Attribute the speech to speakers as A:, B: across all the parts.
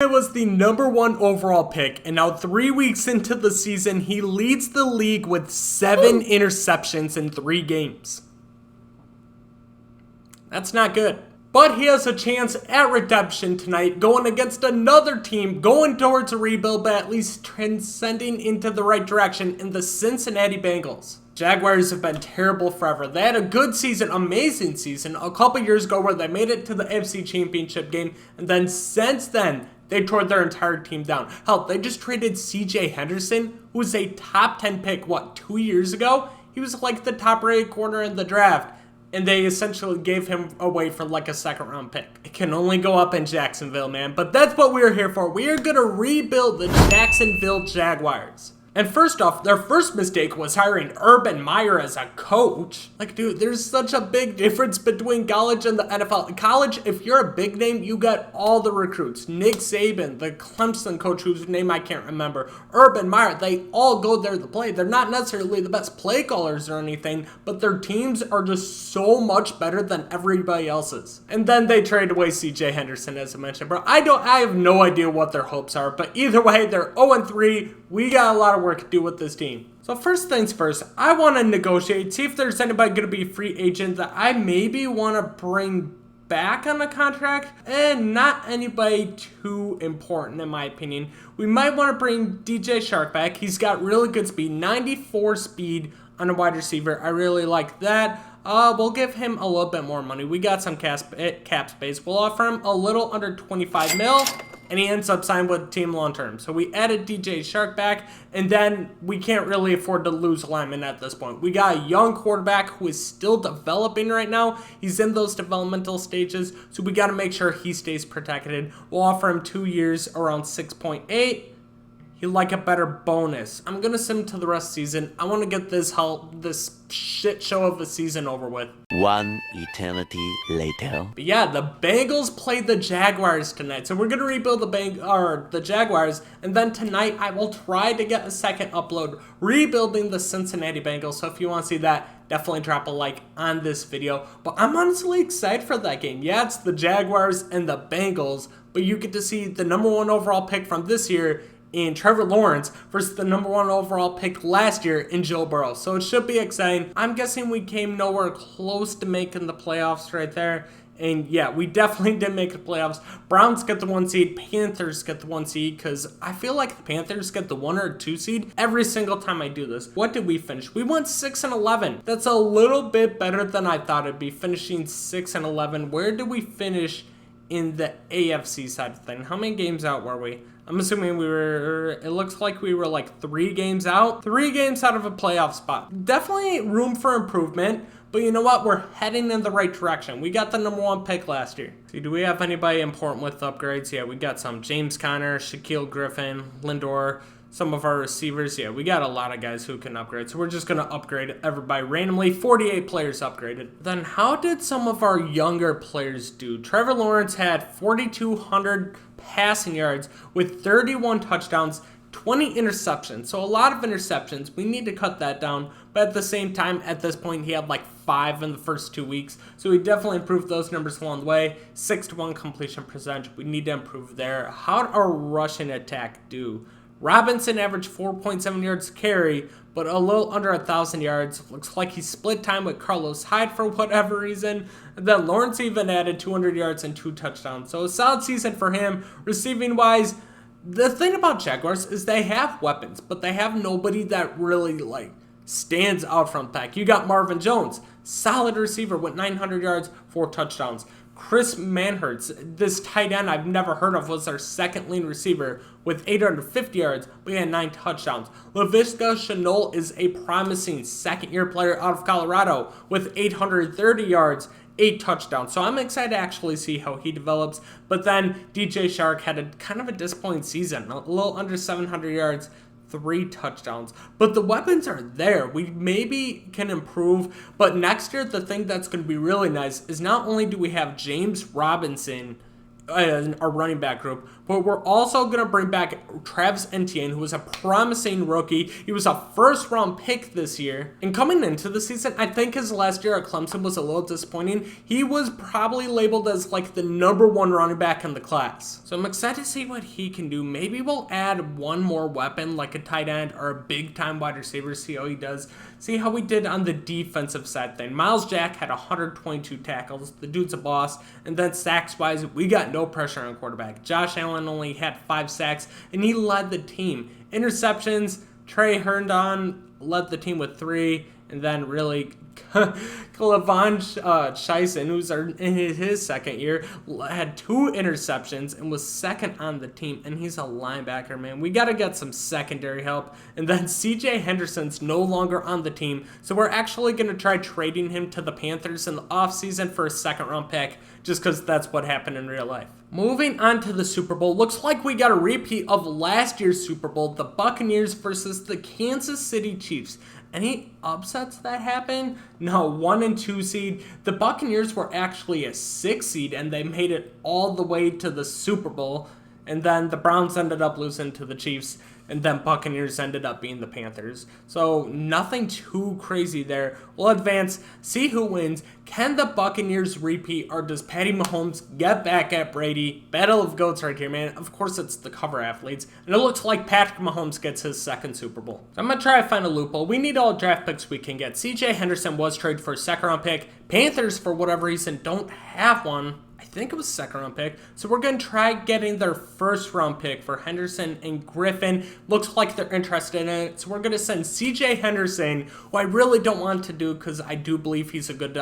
A: It was the #1 overall pick, and now 3 weeks into the season, he leads the league with 7 interceptions in 3 games. That's not good. But he has a chance at redemption tonight, going against another team, going towards a rebuild, but at least transcending into the right direction in the Cincinnati Bengals. Jaguars have been terrible forever. They had a good season, amazing season, a couple years ago where they made it to the AFC Championship game, and then since then, they tore their entire team down. Hell, they just traded CJ Henderson, who was a top 10 pick, 2 years ago? He was like the top rated corner in the draft. And they essentially gave him away for like a second-round pick. It can only go up in Jacksonville, man. But that's what we're here for. We are going to rebuild the Jacksonville Jaguars. And first off, their first mistake was hiring Urban Meyer as a coach. Like, dude, there's such a big difference between college and the NFL. In college, if you're a big name, you get all the recruits. Nick Saban, the Clemson coach whose name I can't remember, Urban Meyer, they all go there to play. They're not necessarily the best play callers or anything, but their teams are just so much better than everybody else's. And then they traded away CJ Henderson, as I mentioned, bro. I have no idea what their hopes are, but either way, they're 0-3. We got a lot of work to do with this team. So first things first, I want to negotiate, see if there's anybody going to be a free agent that I maybe want to bring back on a contract, and not anybody too important in my opinion. We might want to bring DJ Chark back. He's got really good speed, 94 speed on a wide receiver. I really like that. We'll give him a little bit more money. We got some cap space. We'll offer him a little under 25 mil. And he ends up signed with the team long term. So we added DJ Chark back, and then we can't really afford to lose linemen at this point. We got a young quarterback who is still developing right now. He's in those developmental stages, so we got to make sure he stays protected. We'll offer him 2 years, around 6.8. He'd like a better bonus. I'm going to send him to the rest of the season. I want to get this shit show of a season over with.
B: One eternity later.
A: But yeah, the Bengals played the Jaguars tonight. So we're going to rebuild the Jaguars. And then tonight, I will try to get a second upload rebuilding the Cincinnati Bengals. So if you want to see that, definitely drop a like on this video. But I'm honestly excited for that game. Yeah, it's the Jaguars and the Bengals. But you get to see the #1 overall pick from this year in Trevor Lawrence versus the #1 overall pick last year in Joe Burrow. So it should be exciting. I'm guessing we came nowhere close to making the playoffs right there. And yeah, we definitely didn't make the playoffs. Browns get the 1 seed. Panthers get the 1 seed because I feel like the Panthers get the 1 or 2 seed every single time I do this. What did we finish? We went 6-11. That's a little bit better than I thought it'd be, finishing 6-11. Where did we finish in the AFC side of things? How many games out were we? I'm assuming it looks like we were like 3 games out. 3 games out of a playoff spot. Definitely room for improvement, but you know what? We're heading in the right direction. We got the #1 pick last year. See, do we have anybody important with upgrades? Yeah, we got some. James Conner, Shaquille Griffin, Lindor, some of our receivers. Yeah, we got a lot of guys who can upgrade. So we're just going to upgrade everybody randomly. 48 players upgraded. Then how did some of our younger players do? Trevor Lawrence had 4,200 passing yards with 31 touchdowns, 20 interceptions. So a lot of interceptions. We need to cut that down. But at the same time, at this point, he had like 5 in the first 2 weeks. So we definitely improved those numbers along the way. 6-1 completion percentage. We need to improve there. How'd our rushing attack do? Robinson averaged 4.7 yards carry, but a little under 1,000 yards. Looks like he split time with Carlos Hyde for whatever reason. And then Lawrence even added 200 yards and 2 touchdowns. So a solid season for him. Receiving wise, the thing about Jaguars is they have weapons, but they have nobody that really stands out from the pack. You got Marvin Jones, solid receiver with 900 yards, 4 touchdowns. Chris Manhertz, this tight end I've never heard of, was our second lead receiver with 850 yards, but he had 9 touchdowns. Laviska Shenault is a promising second-year player out of Colorado with 830 yards, 8 touchdowns. So I'm excited to actually see how he develops. But then DJ Chark had a kind of a disappointing season, a little under 700 yards, 3 touchdowns. But the weapons are there. We maybe can improve. But next year, the thing that's going to be really nice is not only do we have James Robinson our running back group, but we're also going to bring back Travis Etienne, who was a promising rookie. He was a first-round pick this year, and coming into the season, I think his last year at Clemson was a little disappointing. He was probably labeled as like the #1 running back in the class, so I'm excited to see what he can do. Maybe we'll add one more weapon, like a tight end or a big-time wide receiver, see how he does, see how we did on the defensive side thing. Miles Jack had 122 tackles. The dude's a boss, and then sacks-wise, we got no pressure on quarterback. Josh Allen only had 5 sacks, and he led the team. Interceptions, Trey Herndon led the team with 3, and then really Clavon Chyson, who's in his second year, had 2 interceptions and was second on the team, and he's a linebacker, man. We got to get some secondary help. And then CJ Henderson's no longer on the team, so we're actually going to try trading him to the Panthers in the offseason for a second-round pick, just because that's what happened in real life. Moving on to the Super Bowl, looks like we got a repeat of last year's Super Bowl, the Buccaneers versus the Kansas City Chiefs. Any upsets that happened? No, 1 and 2 seed. The Buccaneers were actually a 6 seed, and they made it all the way to the Super Bowl. And then the Browns ended up losing to the Chiefs, and then Buccaneers ended up being the Panthers. So nothing too crazy there. We'll advance, see who wins. Can the Buccaneers repeat, or does Patty Mahomes get back at Brady? Battle of GOATs right here, man. Of course, it's the cover athletes. And it looks like Patrick Mahomes gets his second Super Bowl. So I'm going to try to find a loophole. We need all draft picks we can get. CJ Henderson was traded for a second-round pick. Panthers, for whatever reason, don't have one. I think it was second-round pick. So we're going to try getting their first-round pick for Henderson and Griffin. Looks like they're interested in it. So we're going to send CJ Henderson, who I really don't want to do because I do believe he's a good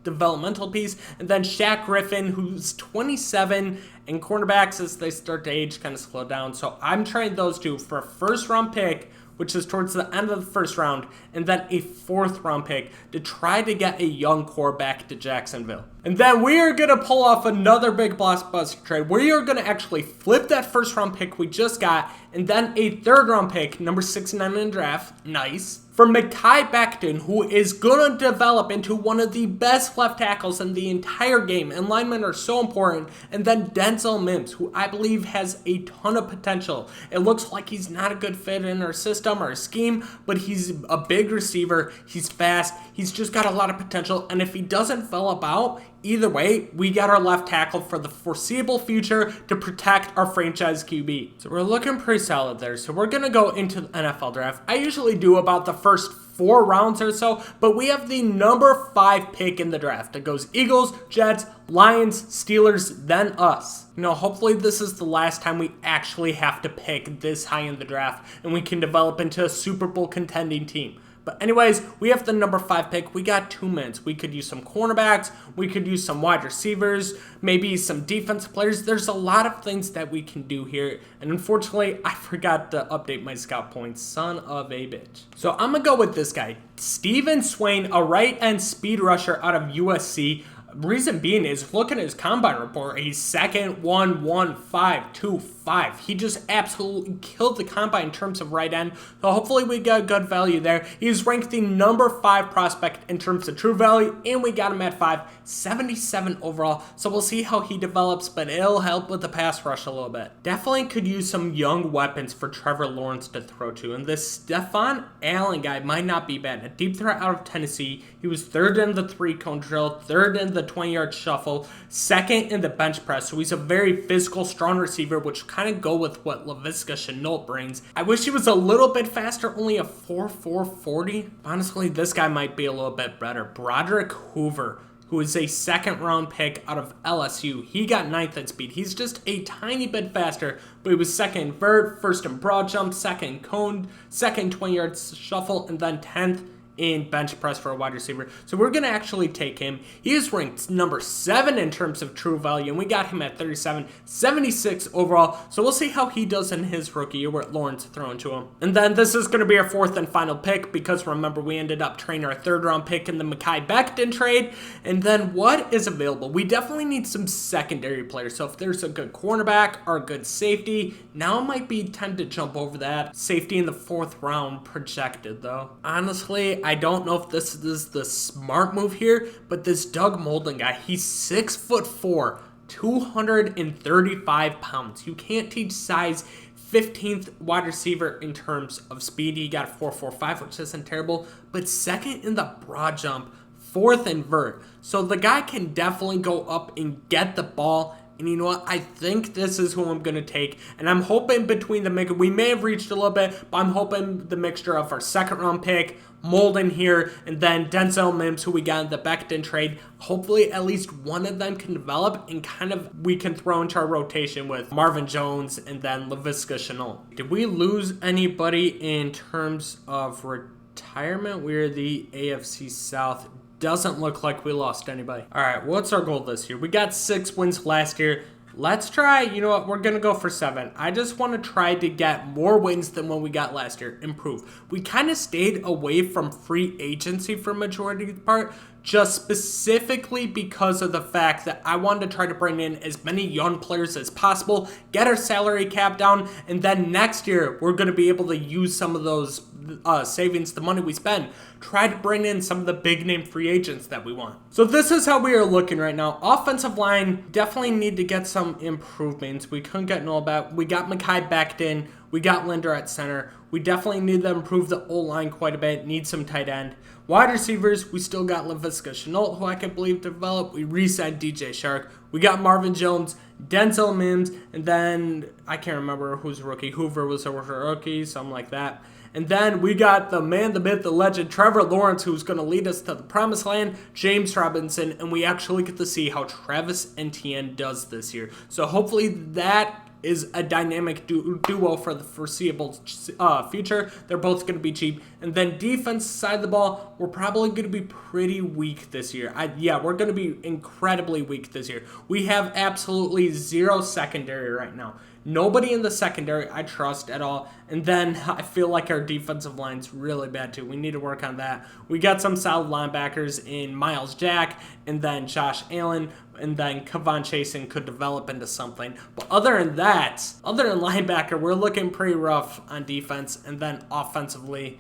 A: developmental piece. And then Shaq Griffin, who's 27, and cornerbacks as they start to age kind of slow down. So I'm trying those two for a first-round pick, which is towards the end of the first round, and then a 4th-round pick to try to get a young core back to Jacksonville. And then we are going to pull off another big blockbuster trade. We are going to actually flip that first-round pick we just got, and then a 3rd-round pick, number 69 in the draft, nice, for Mekhi Becton, who is going to develop into one of the best left tackles in the entire game, and linemen are so important. And then Denzel Mims, who I believe has a ton of potential. It looks like he's not a good fit in our system or our scheme, but he's a big receiver, he's fast, he's just got a lot of potential, and if he doesn't develop out, either way, we got our left tackle for the foreseeable future to protect our franchise QB. So we're looking pretty solid there. So we're going to go into the NFL draft. I usually do about the first 4 rounds or so, but we have the number 5 pick in the draft. It goes Eagles, Jets, Lions, Steelers, then us. You know, hopefully this is the last time we actually have to pick this high in the draft and we can develop into a Super Bowl contending team. But anyways, we have the number 5 pick. We got 2 minutes. We could use some cornerbacks. We could use some wide receivers. Maybe some defensive players. There's a lot of things that we can do here. And unfortunately, I forgot to update my scout points. Son of a bitch. So I'm going to go with this guy. Steven Swain, a right end speed rusher out of USC. Reason being is, look at his combine report. He's 2nd, 1-1-5-2-5. He just absolutely killed the combine in terms of right end. So hopefully we got good value there. He's ranked the number 5 prospect in terms of true value, and we got him at 577 overall. So we'll see how he develops, but it'll help with the pass rush a little bit. Definitely could use some young weapons for Trevor Lawrence to throw to, and this Stephon Allen guy might not be bad. A deep threat out of Tennessee. He was 3rd in the 3-cone drill, 3rd in the 20-yard shuffle, 2nd in the bench press. So he's a very physical, strong receiver, which kind of go with what Laviska Shenault brings. I wish he was a little bit faster, only a 4.440. Honestly, this guy might be a little bit better. Broderick Hoover, who is a 2nd-round pick out of LSU. He got 9th in speed. He's just a tiny bit faster, but he was 2nd in vert, 1st in broad jump, 2nd cone, 2nd 20-yard shuffle, and then 10th in bench press for a wide receiver. So we're going to actually take him. He is ranked number 7 in terms of true value, and we got him at 37, 76 overall. So we'll see how he does in his rookie year with Lawrence thrown to him. And then this is going to be our 4th and final pick, because remember, we ended up trading our 3rd-round pick in the Mekhi Becton trade. And then what is available? We definitely need some secondary players. So if there's a good cornerback or a good safety, now might be time to jump over that. Safety in the 4th round projected, though. Honestly, I don't know if this is the smart move here, but this Doug Molden guy, he's 6'4", 235 pounds. You can't teach size. 15th wide receiver in terms of speed. He got a 4.45, which isn't terrible, but second in the broad jump, 4th in vert. So the guy can definitely go up and get the ball. And you know what? I think this is who I'm going to take. And I'm hoping between the mix, we may have reached a little bit, but I'm hoping the mixture of our 2nd round pick, Molden here, and then Denzel Mims, who we got in the Bkindel trade. Hopefully at least one of them can develop and kind of we can throw into our rotation with Marvin Jones and then Laviska Shenault. Did we lose anybody in terms of retirement? We're the AFC South. Doesn't look like we lost anybody. All right, what's our goal this year? We got 6 wins last year. Let's try, you know what, we're going to go for 7. I just want to try to get more wins than what we got last year. Improve. We kind of stayed away from free agency for majority of the part, just specifically because of the fact that I wanted to try to bring in as many young players as possible, get our salary cap down, and then next year we're going to be able to use some of those savings, the money we spend, try to bring in some of the big name free agents that we want. So this is how we are looking right now. Offensive line, definitely need to get some improvements. We couldn't get Noel back. We got Mekhi backed in. We got Linder at center. We definitely need to improve the O-line quite a bit. Need some tight end. Wide receivers, we still got Laviska Shenault, who I can believe develop. We re-signed DJ Shark. We got Marvin Jones, Denzel Mims, and then I can't remember who's rookie. Hoover was a rookie, something like that. And then we got the man, the myth, the legend, Trevor Lawrence, who's going to lead us to the promised land, James Robinson, and we actually get to see how Travis Etienne does this year. So hopefully that is a dynamic duo for the foreseeable future. They're both going to be cheap. And then defense side of the ball, we're probably going to be pretty weak this year. We're going to be incredibly weak this year. We have absolutely zero secondary right now. Nobody in the secondary I trust at all. And then I feel like our defensive line's really bad too. We need to work on that. We got some solid linebackers in Miles Jack and then Josh Allen. And then Kavon Chasen could develop into something. But other than linebacker, we're looking pretty rough on defense. And then offensively,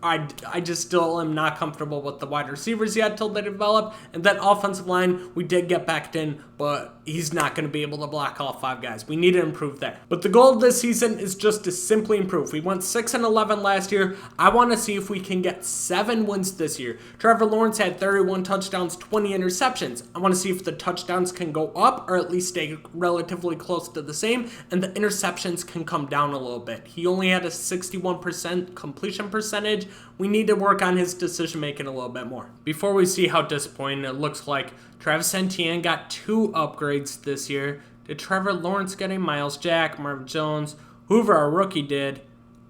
A: I just still am not comfortable with the wide receivers yet till they develop. And then offensive line, we did get backed in, but he's not going to be able to block all 5 guys. We need to improve that. But the goal of this season is just to simply improve. We went 6-11 last year. I want to see if we can get 7 wins this year. Trevor Lawrence had 31 touchdowns, 20 interceptions. I want to see if the touchdowns can go up or at least stay relatively close to the same, and the interceptions can come down a little bit. He only had a 61% completion percentage. We need to work on his decision making a little bit more. Before we see how disappointing it looks like, Travis Etienne got 2 upgrades this year. Did Trevor Lawrence get a Miles Jack, Marvin Jones, Hoover, our rookie, did?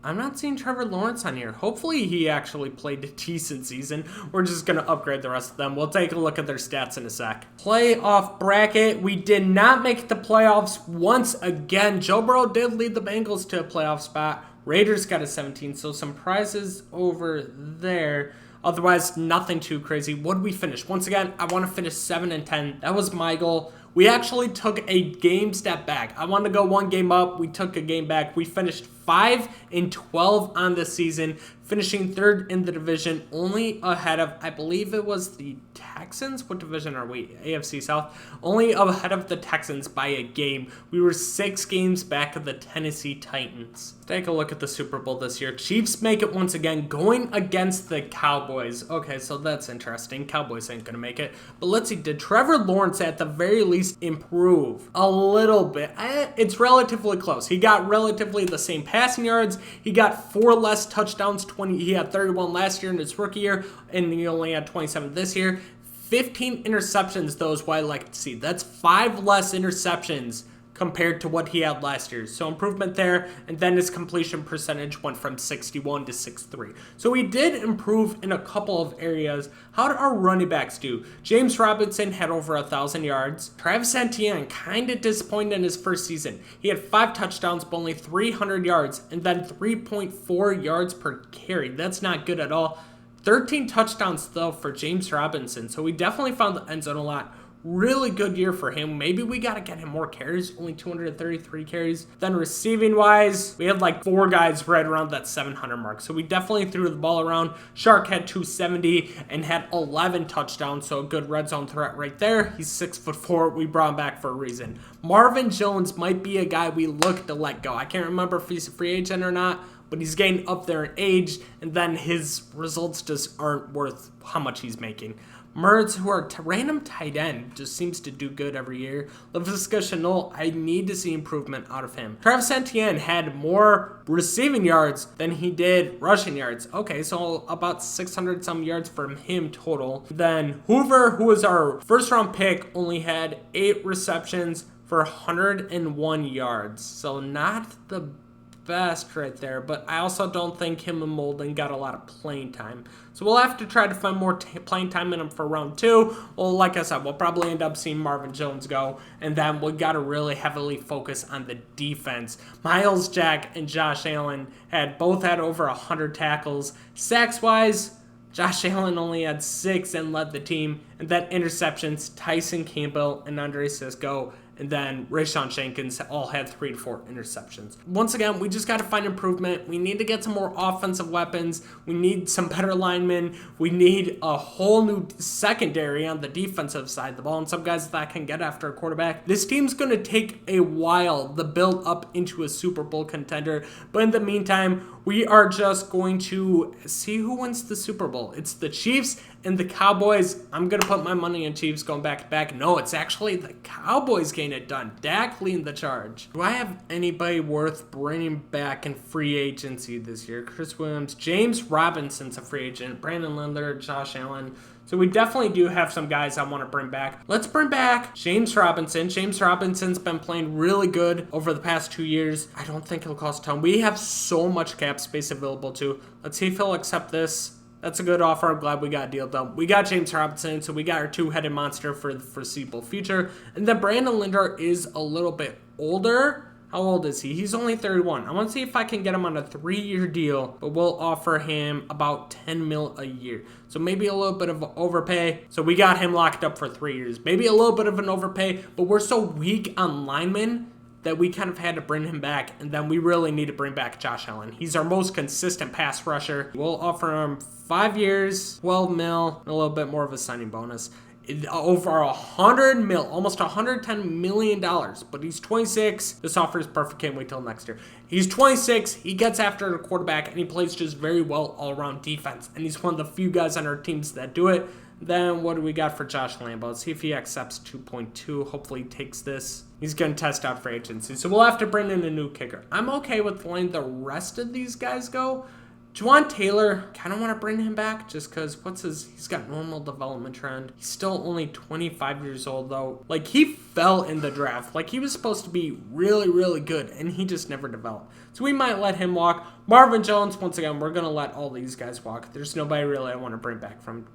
A: I'm not seeing Trevor Lawrence on here. Hopefully he actually played a decent season. We're just going to upgrade the rest of them. We'll take a look at their stats in a sec. Playoff bracket. We did not make the playoffs once again. Joe Burrow did lead the Bengals to a playoff spot. Raiders got a 17, so some prizes over there. Otherwise, nothing too crazy. What did we finish? Once again, I want to finish 7-10. That was my goal. We actually took a game step back. I wanted to go 1 game up. We took a game back. We finished 5-12 on the season, finishing 3rd in the division, only ahead of, I believe it was the Texans. What division are we? AFC South. Only ahead of the Texans by a game. We were 6 games back of the Tennessee Titans. Take a look at the Super Bowl this year. Chiefs make it once again, going against the Cowboys. Okay, so that's interesting. Cowboys ain't going to make it. But let's see, did Trevor Lawrence at the very least improve a little bit? It's relatively close. He got relatively the same passing yards. He got 4 less touchdowns. He had 31 last year in his rookie year, and he only had 27 this year. 15 interceptions, though, is what I like to see. That's 5 less interceptions compared to what he had last year. So improvement there, and then his completion percentage went from 61 to 63. So he did improve in a couple of areas. How did our running backs do? James Robinson had over 1,000 yards. Travis Etienne kind of disappointed in his first season. He had 5 touchdowns, but only 300 yards, and then 3.4 yards per carry. That's not good at all. 13 touchdowns, though, for James Robinson. So we definitely found the end zone a lot. Really good year for him. Maybe we got to get him more carries, only 233 carries. Then receiving wise, we had like 4 guys right around that 700 mark. So we definitely threw the ball around. Shark had 270 and had 11 touchdowns. So a good red zone threat right there. He's 6'4". We brought him back for a reason. Marvin Jones might be a guy we look to let go. I can't remember if he's a free agent or not, but he's getting up there in age, and then his results just aren't worth how much he's making. Mertz, who are random tight end, just seems to do good every year. Laviska Shenault, I need to see improvement out of him. Travis Etienne had more receiving yards than he did rushing yards. Okay, so about 600 some yards from him total. Then Hoover, who was our first round pick, only had 8 receptions for 101 yards. So not the best right there, but I also don't think him and Molden got a lot of playing time. So we'll have to try to find more playing time in him for round 2. Well, like I said, we'll probably end up seeing Marvin Jones go, and then we got to really heavily focus on the defense. Miles Jack and Josh Allen both had over 100 tackles. Sacks-wise, Josh Allen only had 6 and led the team. And then interceptions, Tyson Campbell and Andre Sisco, and then Rashawn Jenkins all had 3 to 4 interceptions. Once again, we just got to find improvement. We need to get some more offensive weapons. We need some better linemen. We need a whole new secondary on the defensive side of the ball and some guys that can get after a quarterback. This team's going to take a while to build up into a Super Bowl contender. But in the meantime, we are just going to see who wins the Super Bowl. It's the Chiefs and the Cowboys. I'm going to put my money on Chiefs going back to back. No, it's actually the Cowboys getting it done. Dak leading the charge. Do I have anybody worth bringing back in free agency this year? Chris Williams, James Robinson's a free agent, Brandon Linder, Josh Allen. So we definitely do have some guys I want to bring back. Let's bring back James Robinson. James Robinson's been playing really good over the past 2 years. I don't think it'll cost a ton. We have so much cap space available too. Let's see if he'll accept this. That's a good offer. I'm glad we got a deal done. We got James Robinson, so we got our 2-headed monster for the foreseeable future. And then Brandon Linder is a little bit older. How old is he? He's only 31. I want to see if I can get him on a 3-year deal, but we'll offer him about $10 million a year. So maybe a little bit of overpay. So we got him locked up for 3 years. Maybe a little bit of an overpay, but we're so weak on linemen that we kind of had to bring him back, and then we really need to bring back Josh Allen. He's our most consistent pass rusher. We'll offer him 5 years, 12 mil, and a little bit more of a signing bonus. Over $100 million, almost $110 million, but he's 26. This offer is perfect. Can't wait till next year. He's 26. He gets after the quarterback, and he plays just very well all-around defense, and he's one of the few guys on our teams that do it. Then what do we got for Josh Lambo? Let's see if he accepts 2.2. Hopefully he takes this. He's going to test out for agency. So we'll have to bring in a new kicker. I'm okay with letting the rest of these guys go. Juwan Taylor, kind of want to bring him back just because he's got normal development trend. He's still only 25 years old though. Like he fell in the draft. Like he was supposed to be really, really good and he just never developed. So we might let him walk. Marvin Jones, once again, we're going to let all these guys walk. There's nobody really I want to bring back from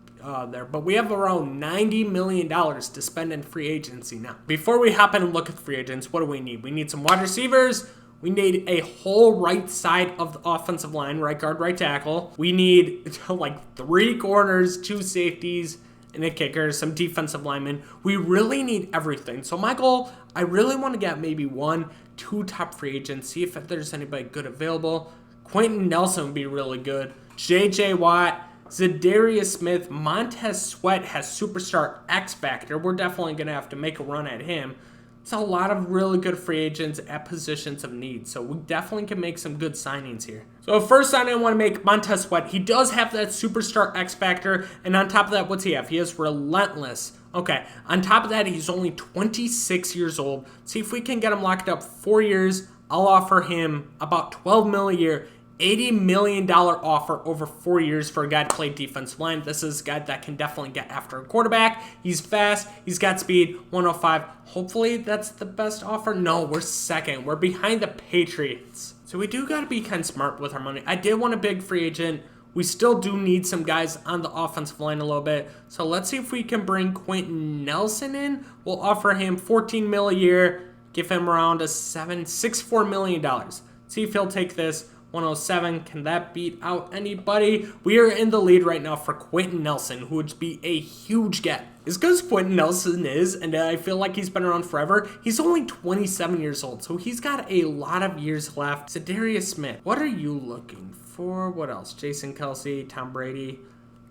A: there. But we have around $90 million to spend in free agency now. Before we hop in and look at free agents, what do we need? We need some wide receivers. We need a whole right side of the offensive line, right guard, right tackle. We need like 3 corners, 2 safeties, and a kicker, some defensive linemen. We really need everything. So my goal, I really want to get maybe 1, 2 top free agents, see if there's anybody good available. Quentin Nelson would be really good. J.J. Watt, Zadarius Smith, Montez Sweat has superstar X Factor. We're definitely going to have to make a run at him. It's a lot of really good free agents at positions of need. So we definitely can make some good signings here. So first signing I want to make, Montez Sweat. He does have that superstar X Factor. And on top of that, what's he have? He is relentless. Okay, on top of that, he's only 26 years old. See if we can get him locked up 4 years. I'll offer him about $12 million a year. $80 million offer over 4 years for a guy to play defensive line. This is a guy that can definitely get after a quarterback. He's fast. He's got speed. 105. Hopefully that's the best offer. No, we're second. We're behind the Patriots. So we do got to be kind of smart with our money. I did want a big free agent. We still do need some guys on the offensive line a little bit. So let's see if we can bring Quentin Nelson in. We'll offer him $14 million a year. Give him around $64 million. See if he'll take this. 107. Can that beat out anybody? We are in the lead right now for Quentin Nelson, who would be a huge get. As good as Quentin Nelson is, and I feel like he's been around forever, he's only 27 years old, so he's got a lot of years left. Zadarius Smith, what are you looking for? What else? Jason Kelsey, Tom Brady.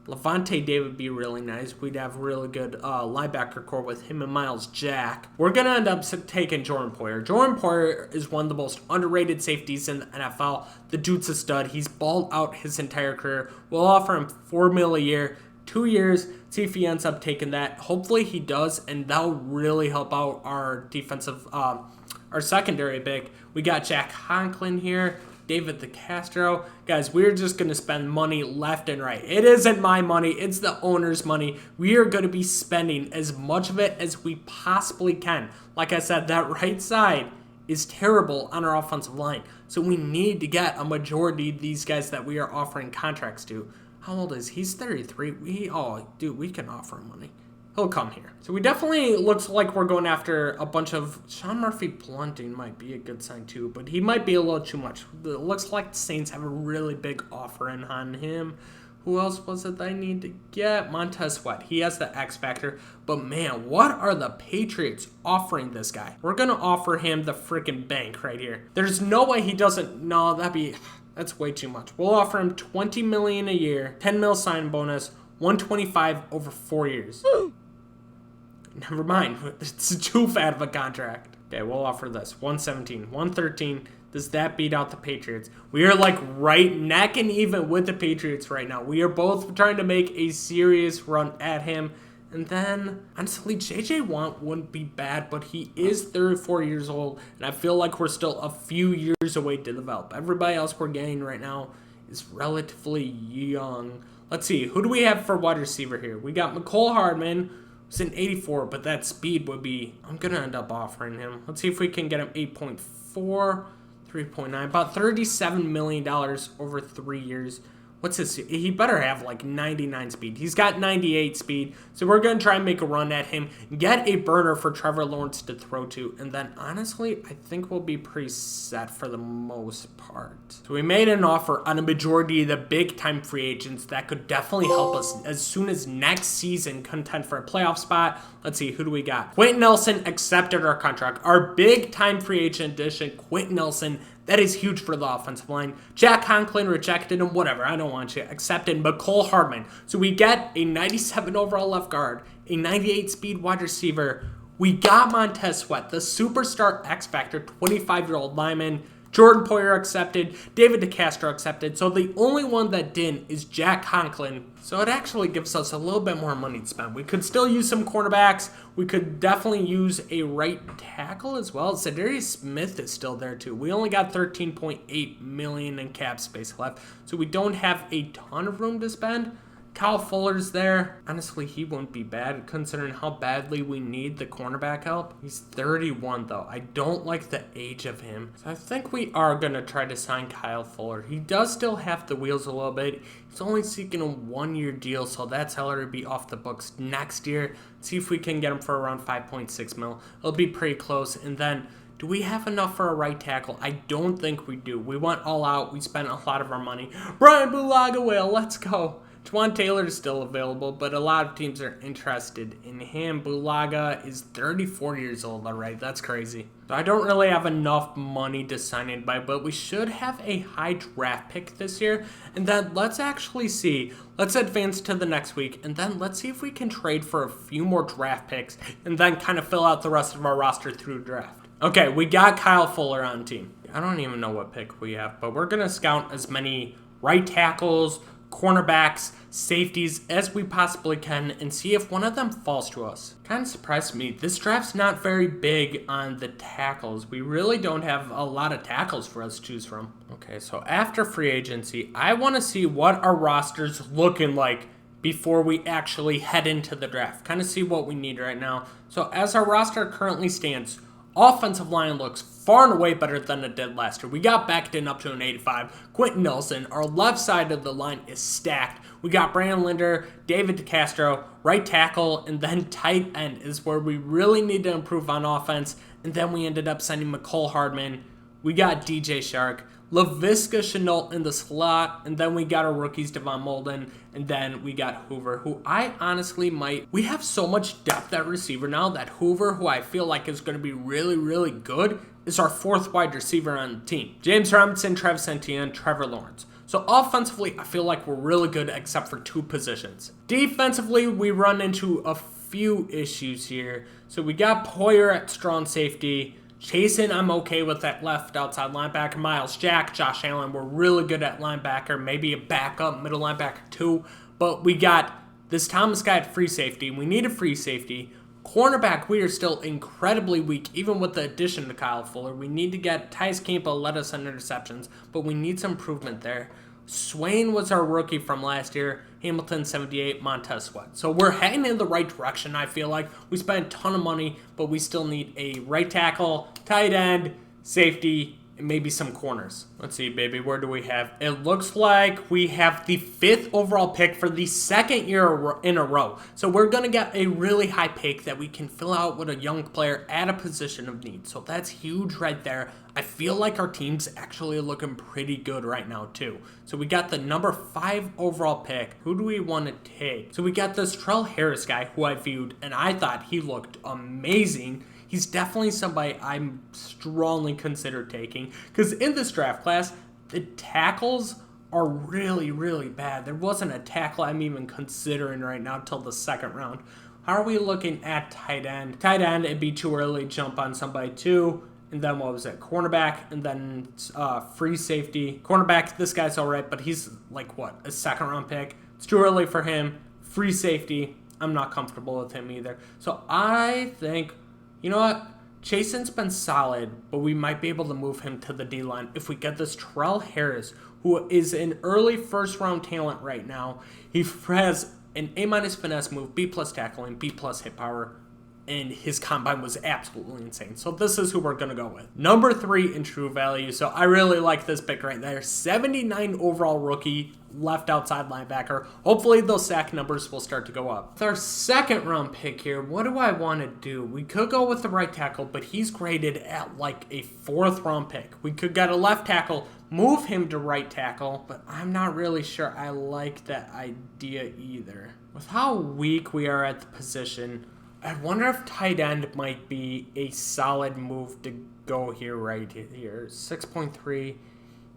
A: Levante David would be really nice. We'd have really good linebacker core with him and Miles Jack. We're going to end up taking Jordan Poyer. Jordan Poyer is one of the most underrated safeties in the NFL. The dude's a stud. He's balled out his entire career. We'll offer him $4 million a year, 2 years, see if he ends up taking that. Hopefully he does, and that'll really help out our defensive, our secondary big. We got Jack Conklin here. David DeCastro. Guys, we're just going to spend money left and right. It isn't my money. It's the owner's money. We are going to be spending as much of it as we possibly can. Like I said, that right side is terrible on our offensive line. So we need to get a majority of these guys that we are offering contracts to. How old is he? He's 33. We can offer him money. He'll come here. So we definitely looks like we're going after a bunch of... Sean Murphy Blunting might be a good sign too, but he might be a little too much. It looks like the Saints have a really big offer in on him. Who else was it that I need to get? Montez Sweat. He has the X factor. But man, what are the Patriots offering this guy? We're going to offer him the freaking bank right here. There's no way he doesn't... No, that's way too much. We'll offer him $20 million a year, $10 million sign bonus, $125 over 4 years. Never mind. It's too fat of a contract. Okay, we'll offer this. 117, 113. Does that beat out the Patriots? We are like right neck and even with the Patriots right now. We are both trying to make a serious run at him. And then, honestly, J.J. Watt wouldn't be bad, but he is 34 years old, and I feel like we're still a few years away to develop. Everybody else we're getting right now is relatively young. Let's see. Who do we have for wide receiver here? We got McCole Hardman. It's an 84, but that speed would be... I'm going to end up offering him. Let's see if we can get him 8.4, 3.9, about $37 million over 3 years. What's his... He better have like 99 speed. He's got 98 speed, so we're going to try and make a run at him, get a burner for Trevor Lawrence to throw to, and then honestly, I think we'll be pretty set for the most part. So we made an offer on a majority of the big-time free agents that could definitely help us as soon as next season contend for a playoff spot. Let's see, who do we got? Quentin Nelson accepted our contract. Our big-time free agent addition, Quentin Nelson. That is huge for the offensive line. Jack Conklin rejected him, whatever, I don't want you. Accepted McCole Hardman. So we get a 97 overall left guard, a 98 speed wide receiver. We got Montez Sweat, the superstar X Factor, 25-year-old lineman. Jordan Poyer accepted. David DeCastro accepted. So the only one that didn't is Jack Conklin. So it actually gives us a little bit more money to spend. We could still use some cornerbacks. We could definitely use a right tackle as well. Zadarius Smith is still there too. We only got $13.8 million in cap space left. So we don't have a ton of room to spend. Kyle Fuller's there. Honestly, he wouldn't be bad considering how badly we need the cornerback help. He's 31 though. I don't like the age of him. So I think we are going to try to sign Kyle Fuller. He does still have the wheels a little bit. He's only seeking a 1-year deal, so that salary will be off the books next year. See if we can get him for around 5.6 mil. It'll be pretty close. And then, do we have enough for a right tackle? I don't think we do. We went all out. We spent a lot of our money. Brian Bulaga, let's go. Juwan Taylor is still available, but a lot of teams are interested in him. Bulaga is 34 years old already. That's crazy. So I don't really have enough money to sign in by, but we should have a high draft pick this year. And then let's actually see. Let's advance to the next week, and then let's see if we can trade for a few more draft picks and then kind of fill out the rest of our roster through draft. Okay, we got Kyle Fuller on the team. I don't even know what pick we have, but we're going to scout as many right tackles, cornerbacks, safeties as we possibly can and see if one of them falls to us. Kind of surprised me. This draft's not very big on the tackles. We really don't have a lot of tackles for us to choose from. Okay, so after free agency, I want to see what our roster's looking like before we actually head into the draft. Kind of see what we need right now. So as our roster currently stands, offensive line looks far and away better than it did last year. We got Bkindel up to an 85. Quentin Nelson, our left side of the line is stacked. We got Brandon Linder, David DeCastro, right tackle, and then tight end is where we really need to improve on offense. And then we ended up signing McCole Hardman. we got DJ Shark, Laviska Shenault in the slot, and then we got our rookies Devon Molden, and then we got Hoover, who I honestly we have so much depth at receiver now that Hoover, who I feel like is going to be really, really good, is our 4th wide receiver on the team. James Robinson, Travis Etienne, Trevor Lawrence. So offensively, I feel like we're really good except for 2 positions. Defensively, we run into a few issues here. So we got Poyer at strong safety. Chasen, I'm okay with that left outside linebacker. Miles Jack, Josh Allen, we're really good at linebacker. Maybe a backup middle linebacker too. But we got this Thomas guy at free safety. We need a free safety. Cornerback, we are still incredibly weak, even with the addition to Kyle Fuller. We need to get Tyus Campbell led us on interceptions, but we need some improvement there. Swain was our rookie from last year. Hamilton 78, Montez Sweat. So we're heading in the right direction, I feel like. We spent a ton of money, but we still need a right tackle, tight end, safety, and maybe some corners. Let's see, baby, where do we have? It looks like we have the 5th overall pick for the 2nd year in a row. So we're going to get a really high pick that we can fill out with a young player at a position of need. So that's huge right there. I feel like our team's actually looking pretty good right now too. So we got the number 5 overall pick. Who do we want to take? So we got this Trell Harris guy who I viewed and I thought he looked amazing. He's definitely somebody I'm strongly consider taking because in this draft class, the tackles are really, really bad. There wasn't a tackle I'm even considering right now until the 2nd round. How are we looking at tight end? Tight end, it'd be too early to jump on somebody too. And then what was it? Cornerback and then free safety. Cornerback, this guy's all right, but he's like what? A 2nd round pick. It's too early for him. Free safety, I'm not comfortable with him either. So I think, you know what? Chasen's been solid, but we might be able to move him to the D-line if we get this Trell Harris, who is an early 1st round talent right now. He has an A- finesse move, B+ tackling, B+ hit power, and his combine was absolutely insane. So this is who we're going to go with. Number 3 in true value. So I really like this pick right there. 79 overall rookie, left outside linebacker. Hopefully those sack numbers will start to go up. With our 2nd round pick here, what do I want to do? We could go with the right tackle, but he's graded at like a 4th round pick. We could get a left tackle, move him to right tackle, but I'm not really sure I like that idea either. With how weak we are at the position, I wonder if tight end might be a solid move to go here right here. 6.3.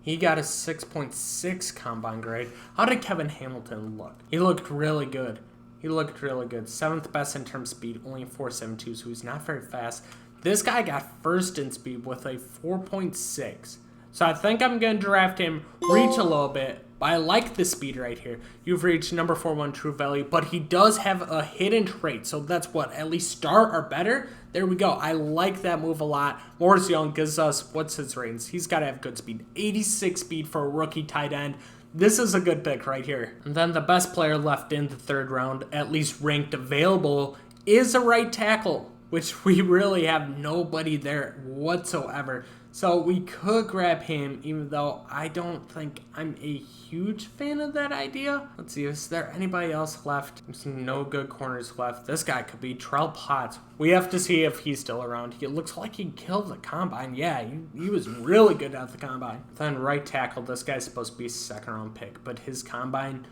A: He got a 6.6 combine grade. How did Kevin Hamilton look? He looked really good. 7th best in terms of speed, only 4.72, so he's not very fast. This guy got 1st in speed with a 4.6. So I think I'm going to draft him, reach a little bit, but I like the speed right here. You've reached number 4-1 true value, but he does have a hidden trait, so that's what, at least start or better? There we go. I like that move a lot. Morris Young gives us, what's his ratings? He's got to have good speed. 86 speed for a rookie tight end. This is a good pick right here. And then the best player left in the 3rd round, at least ranked available, is a right tackle, which we really have nobody there whatsoever. So we could grab him, even though I don't think I'm a huge fan of that idea. Let's see, is there anybody else left? There's no good corners left. This guy could be Trell Potts. We have to see if he's still around. He looks like he killed the combine. Yeah, he was really good at the combine. Then right tackle, this guy's supposed to be a 2nd round pick, but his combine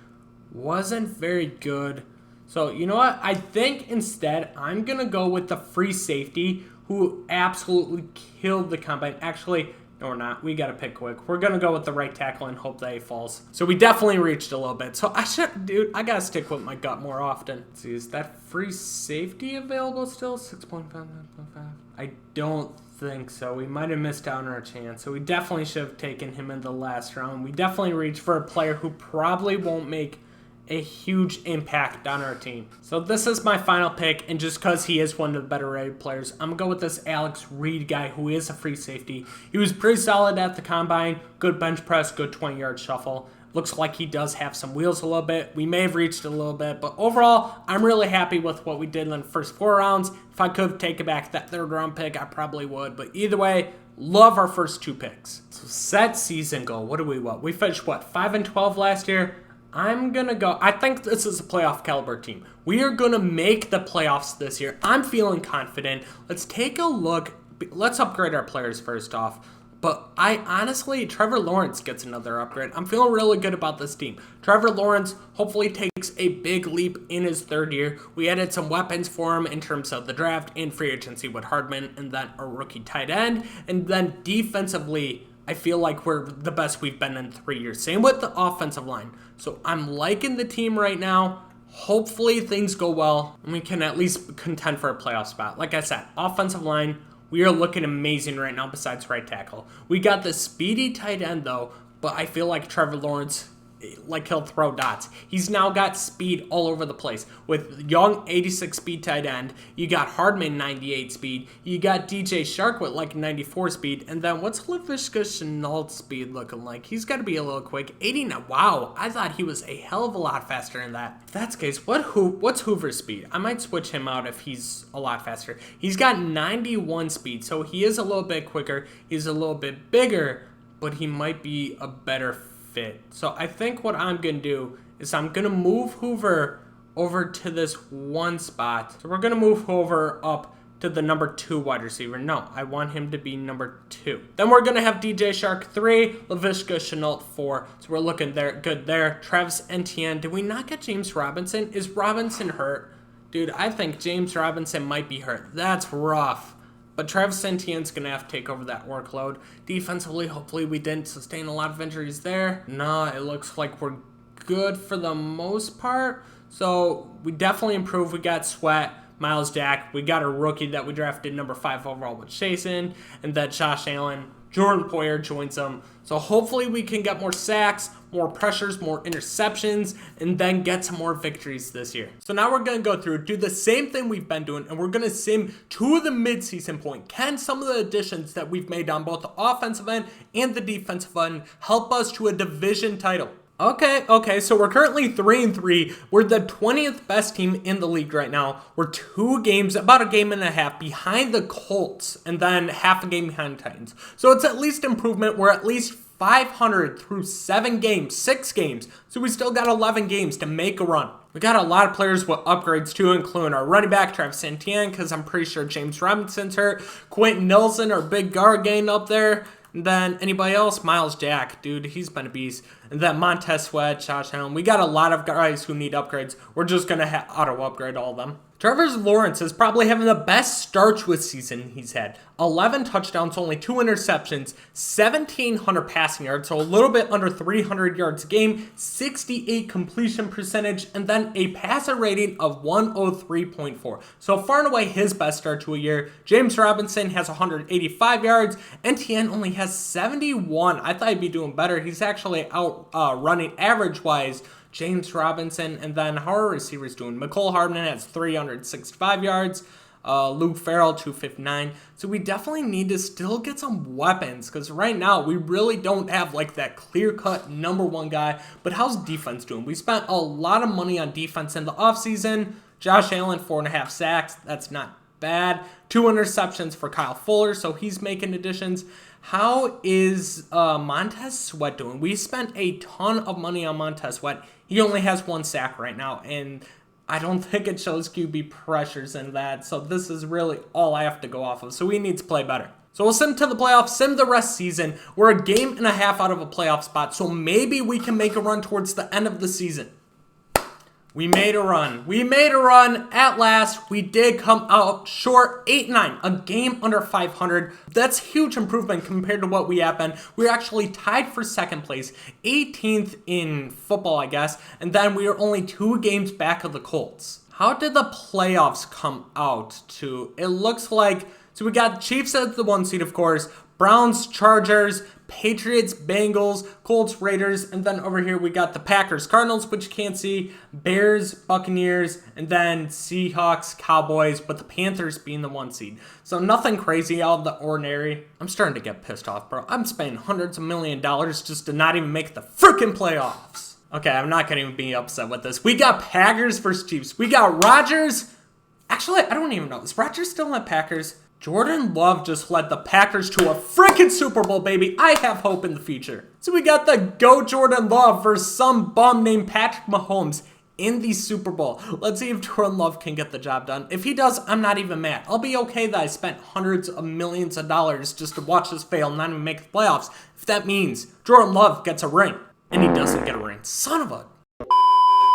A: wasn't very good. So you know what? I think instead I'm going to go with the free safety who absolutely killed the combine. Actually, no, we're not. We got to pick quick. We're going to go with the right tackle and hope that he falls. So we definitely reached a little bit. So I got to stick with my gut more often. Let's see, is that free safety available still? 6.5. I don't think so. We might have missed out on our chance. So we definitely should have taken him in the last round. We definitely reached for a player who probably won't make a huge impact on our team. So this is my final pick, and just because he is one of the better rated players, I'm going to go with this Alex Reed guy who is a free safety. He was pretty solid at the combine, good bench press, good 20-yard shuffle. Looks like he does have some wheels a little bit. We may have reached a little bit, but overall, I'm really happy with what we did in the first 4 rounds. If I could take back that 3rd round pick, I probably would, but either way, love our first 2 picks. So set season goal, what do we want? We finished, 5-12 last year? I'm going to go, I think this is a playoff caliber team. We are going to make the playoffs this year. I'm feeling confident. Let's take a look. Let's upgrade our players first off. But I honestly, Trevor Lawrence gets another upgrade. I'm feeling really good about this team. Trevor Lawrence hopefully takes a big leap in his third year. We added some weapons for him in terms of the draft and free agency with Hardman and then a rookie tight end. And then defensively, I feel like we're the best we've been in 3 years. Same with the offensive line. So I'm liking the team right now. Hopefully things go well and we can at least contend for a playoff spot. Like I said, offensive line, we are looking amazing right now besides right tackle. We got the speedy tight end though, but I feel like Trevor Lawrence, like he'll throw dots. He's now got speed all over the place. With Young 86 speed tight end, you got Hardman 98 speed, you got DJ Shark with like 94 speed, and then what's Laviska Shenault's speed looking like? He's got to be a little quick. 89. Wow, I thought he was a hell of a lot faster than that. If that's the case, what's Hoover's speed? I might switch him out if he's a lot faster. He's got 91 speed, so he is a little bit quicker. He's a little bit bigger, but he might be a better fit. So I think what I'm going to do is I'm going to move Hoover over to this one spot. So we're going to move Hoover up to the number 2 wide receiver. No, I want him to be number 2. Then we're going to have DJ Shark 3, Laviska Shenault 4. So we're looking there, good there. Travis Etienne. Did we not get James Robinson? Is Robinson hurt? Dude, I think James Robinson might be hurt. That's rough. But Travis Etienne's going to have to take over that workload. Defensively, hopefully we didn't sustain a lot of injuries there. No, it looks like we're good for the most part. So we definitely improved. We got Sweat, Miles Jack. We got a rookie that we drafted number 5 overall with Chasen. And then Josh Allen. Jordan Poyer joins them. So hopefully we can get more sacks, more pressures, more interceptions, and then get some more victories this year. So now we're going to go through, do the same thing we've been doing, and we're going to sim to the midseason point. Can some of the additions that we've made on both the offensive end and the defensive end help us to a division title? Okay, so we're currently 3-3. We're the 20th best team in the league right now. We're 2 games, about a game and a half behind the Colts, and then half a game behind the Titans. So it's at least improvement. We're at least 500 through 6 games. So we still got 11 games to make a run. We got a lot of players with upgrades too, including our running back, Travis Etienne, because I'm pretty sure James Robinson's hurt. Quentin Nelson, our big guard gain up there. And then anybody else? Miles Jack, dude, he's been a beast. And then Montez Sweat, Josh Allen. We got a lot of guys who need upgrades. We're just going to auto-upgrade all of them. Trevor Lawrence is probably having the best start to a season he's had. 11 touchdowns, only 2 interceptions, 1,700 passing yards, so a little bit under 300 yards a game, 68 completion percentage, and then a passer rating of 103.4. So far and away his best start to a year. James Robinson has 185 yards. Etienne only has 71. I thought he'd be doing better. He's actually out running average-wise James Robinson, and then how are receivers doing? Mecole Hardman has 365 yards. Luke Farrell, 259. So we definitely need to still get some weapons, because right now we really don't have like that clear-cut number 1 guy. But how's defense doing? We spent a lot of money on defense in the offseason. Josh Allen, 4.5 sacks. That's not bad. 2 interceptions for Kyle Fuller, so he's making additions. How is Montez Sweat doing? We spent a ton of money on Montez Sweat. He only has 1 sack right now, and I don't think it shows QB pressures in that, so this is really all I have to go off of, so we need to play better. So we'll sim to the playoffs, sim the rest season. We're a game and a half out of a playoff spot, so maybe we can make a run towards the end of the season. We made a run. We made a run at last. We did come out short, 8-9, a game under 500. That's huge improvement compared to what we have been. We're actually tied for 2nd place, 18th in football, I guess, and then we are only 2 games back of the Colts. How did the playoffs come out to? It looks like, so we got Chiefs as the 1 seed, of course, Browns, Chargers, Patriots, Bengals, Colts, Raiders, and then over here we got the Packers, Cardinals, which you can't see, Bears, Buccaneers, and then Seahawks, Cowboys, but the Panthers being the 1 seed. So nothing crazy out of the ordinary. I'm starting to get pissed off, bro. I'm spending hundreds of $1,000,000 just to not even make the freaking playoffs. Okay, I'm not going to even be upset with this. We got Packers versus Chiefs. We got Rodgers. Actually, I don't even know. Is Rodgers still at Packers? Jordan Love just led the Packers to a freaking Super Bowl, baby. I have hope in the future. So we got the GOAT Jordan Love versus some bum named Patrick Mahomes. in the Super Bowl. Let's see if Jordan Love can get the job done. If he does, I'm not even mad. I'll be okay that I spent hundreds of millions of dollars just to watch this fail and not even make the playoffs, if that means Jordan Love gets a ring. And he doesn't get a ring. Son of a...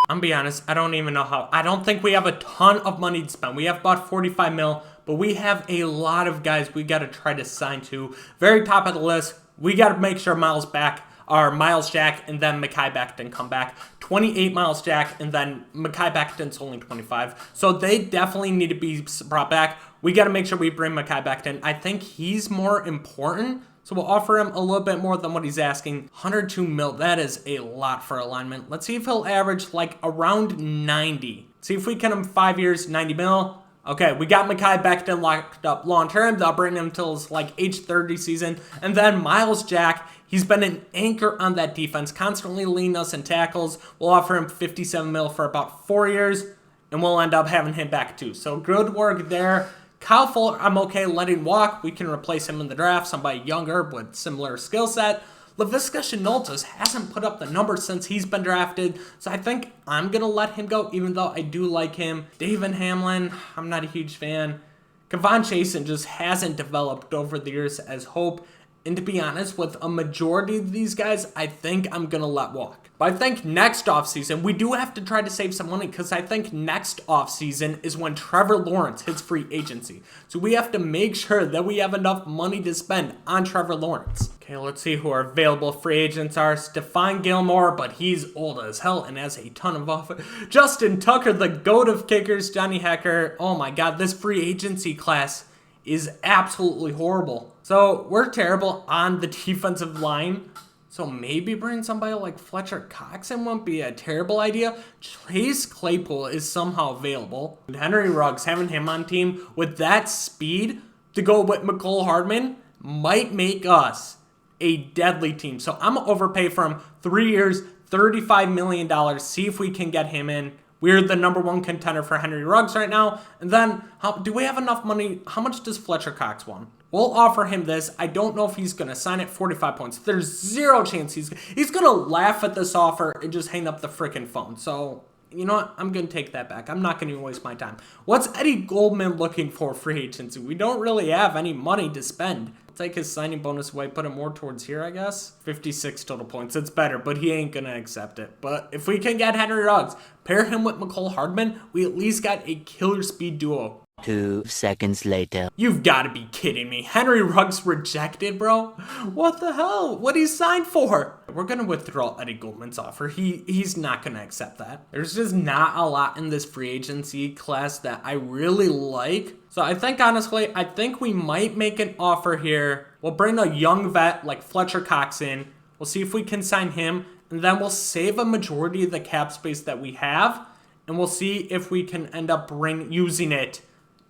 A: I'm be honest, I don't even know how. I don't think we have a ton of money to spend. We have about 45 mil, but we have a lot of guys we got to try to sign to. Very top of the list, we got to make sure Miles Jack and then Mekhi Becton come back. 28 Miles Jack and then Mekhi Becton's only 25. So they definitely need to be brought back. We got to make sure we bring Mekhi Becton. I think he's more important. So we'll offer him a little bit more than what he's asking. 102 mil, that is a lot for alignment. Let's see if he'll average like around 90. See if we get him 5 years, 90 mil. Okay, we got Mekhi Becton locked up long term. They'll bring him till his like age 30 season. And then Miles Jack, he's been an anchor on that defense, constantly leading us in tackles. We'll offer him 57 mil for about 4 years, and we'll end up having him back too. So good work there. Kyle Fuller, I'm okay letting walk. We can replace him in the draft, somebody younger with similar skill set. Laviska Shenault just hasn't put up the numbers since he's been drafted, so I think I'm going to let him go, even though I do like him. David Hamlin, I'm not a huge fan. Kevon Chasen just hasn't developed over the years as hope. And to be honest, with a majority of these guys, I think I'm going to let walk. But I think next offseason, we do have to try to save some money because I think next offseason is when Trevor Lawrence hits free agency. So we have to make sure that we have enough money to spend on Trevor Lawrence. Okay, let's see who our available free agents are. Stephon Gilmore, but he's old as hell and has a ton of offer. Justin Tucker, the GOAT of kickers. Johnny Hecker. Oh my God, this free agency class is absolutely horrible. So we're terrible on the defensive line. So maybe bring somebody like Fletcher Cox in won't be a terrible idea. Chase Claypool is somehow available. Henry Ruggs, having him on team with that speed to go with McCole Hardman might make us a deadly team. So I'm going to overpay for him. 3 years, $35 million. See if we can get him in. We're the number one contender for Henry Ruggs right now. And then, do we have enough money? How much does Fletcher Cox want? We'll offer him this. I don't know if he's going to sign at 45 points. There's zero chance he's going to laugh at this offer and just hang up the freaking phone. So, you know what? I'm going to take that back. I'm not going to waste my time. What's Eddie Goldman looking for free agency? We don't really have any money to spend. Take his signing bonus away, put it more towards here, I guess. 56 total points. It's better, but he ain't going to accept it. But if we can get Henry Ruggs, pair him with McCole Hardman, we at least got a killer speed duo.
B: 2 seconds later.
A: You've got to be kidding me. Henry Ruggs rejected, bro? What the hell? What'd he sign for? We're going to withdraw Eddie Goldman's offer. He's not going to accept that. There's just not a lot in this free agency class that I really like. So I think, honestly, we might make an offer here. We'll bring a young vet like Fletcher Cox in. We'll see if we can sign him. And then we'll save a majority of the cap space that we have. And we'll see if we can end up using it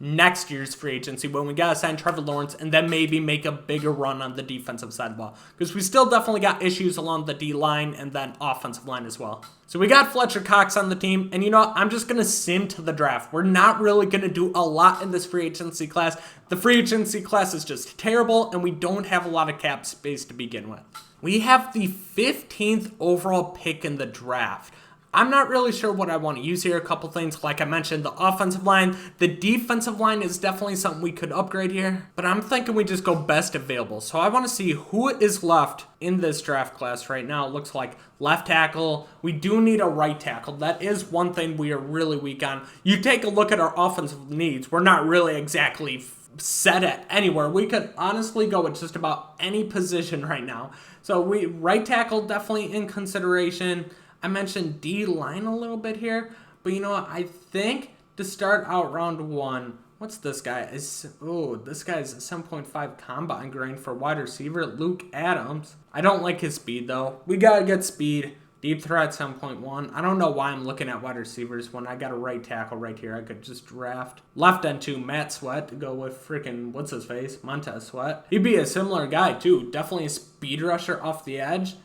A: next year's free agency when we got to sign Trevor Lawrence and then maybe make a bigger run on the defensive side of the ball. Because we still definitely got issues along the D-line and then offensive line as well. So we got Fletcher Cox on the team. And you know what? I'm just going to sim to the draft. We're not really going to do a lot in this free agency class. The free agency class is just terrible and we don't have a lot of cap space to begin with. We have the 15th overall pick in the draft. I'm not really sure what I want to use here. A couple things, like I mentioned, the offensive line. The defensive line is definitely something we could upgrade here. But I'm thinking we just go best available. So I want to see who is left in this draft class right now. It looks like left tackle. We do need a right tackle. That is one thing we are really weak on. You take a look at our offensive needs. We're not really exactly set at anywhere. We could honestly go with just about any position right now. So right tackle definitely in consideration. I mentioned D-line a little bit here, but you know what? I think to start out round one, what's this guy? This guy's a 7.5 combine grade for wide receiver, Luke Adams. I don't like his speed, though. We got to get speed. Deep threat, 7.1. I don't know why I'm looking at wide receivers when I got a right tackle right here. I could just draft left end 2, Matt Sweat, to go with freaking, what's his face? Montez Sweat. He'd be a similar guy, too. Definitely a speed rusher off the edge.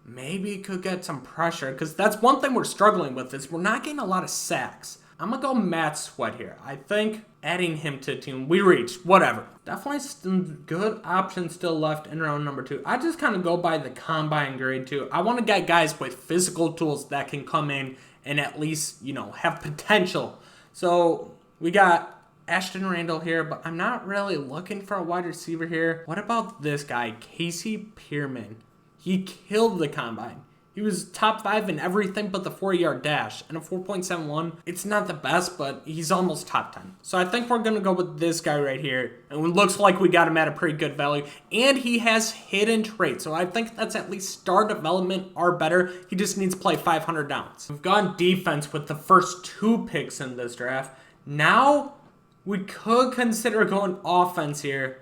A: Maybe could get some pressure, because that's one thing we're struggling with is we're not getting a lot of sacks. I'm going to go Matt Sweat here. I think adding him to the team, we reached, whatever. Definitely some good options still left in round number 2. I just kind of go by the combine grade too. I want to get guys with physical tools that can come in and at least, have potential. So we got Ashton Randall here, but I'm not really looking for a wide receiver here. What about this guy, Casey Pierman? He killed the combine. He was top 5 in everything but the 4-yard dash and a 4.71. It's not the best, but he's almost top 10. So I think we're going to go with this guy right here. And it looks like we got him at a pretty good value. And he has hidden traits. So I think that's at least star development or better. He just needs to play 500 downs. We've gone defense with the first 2 picks in this draft. Now we could consider going offense here.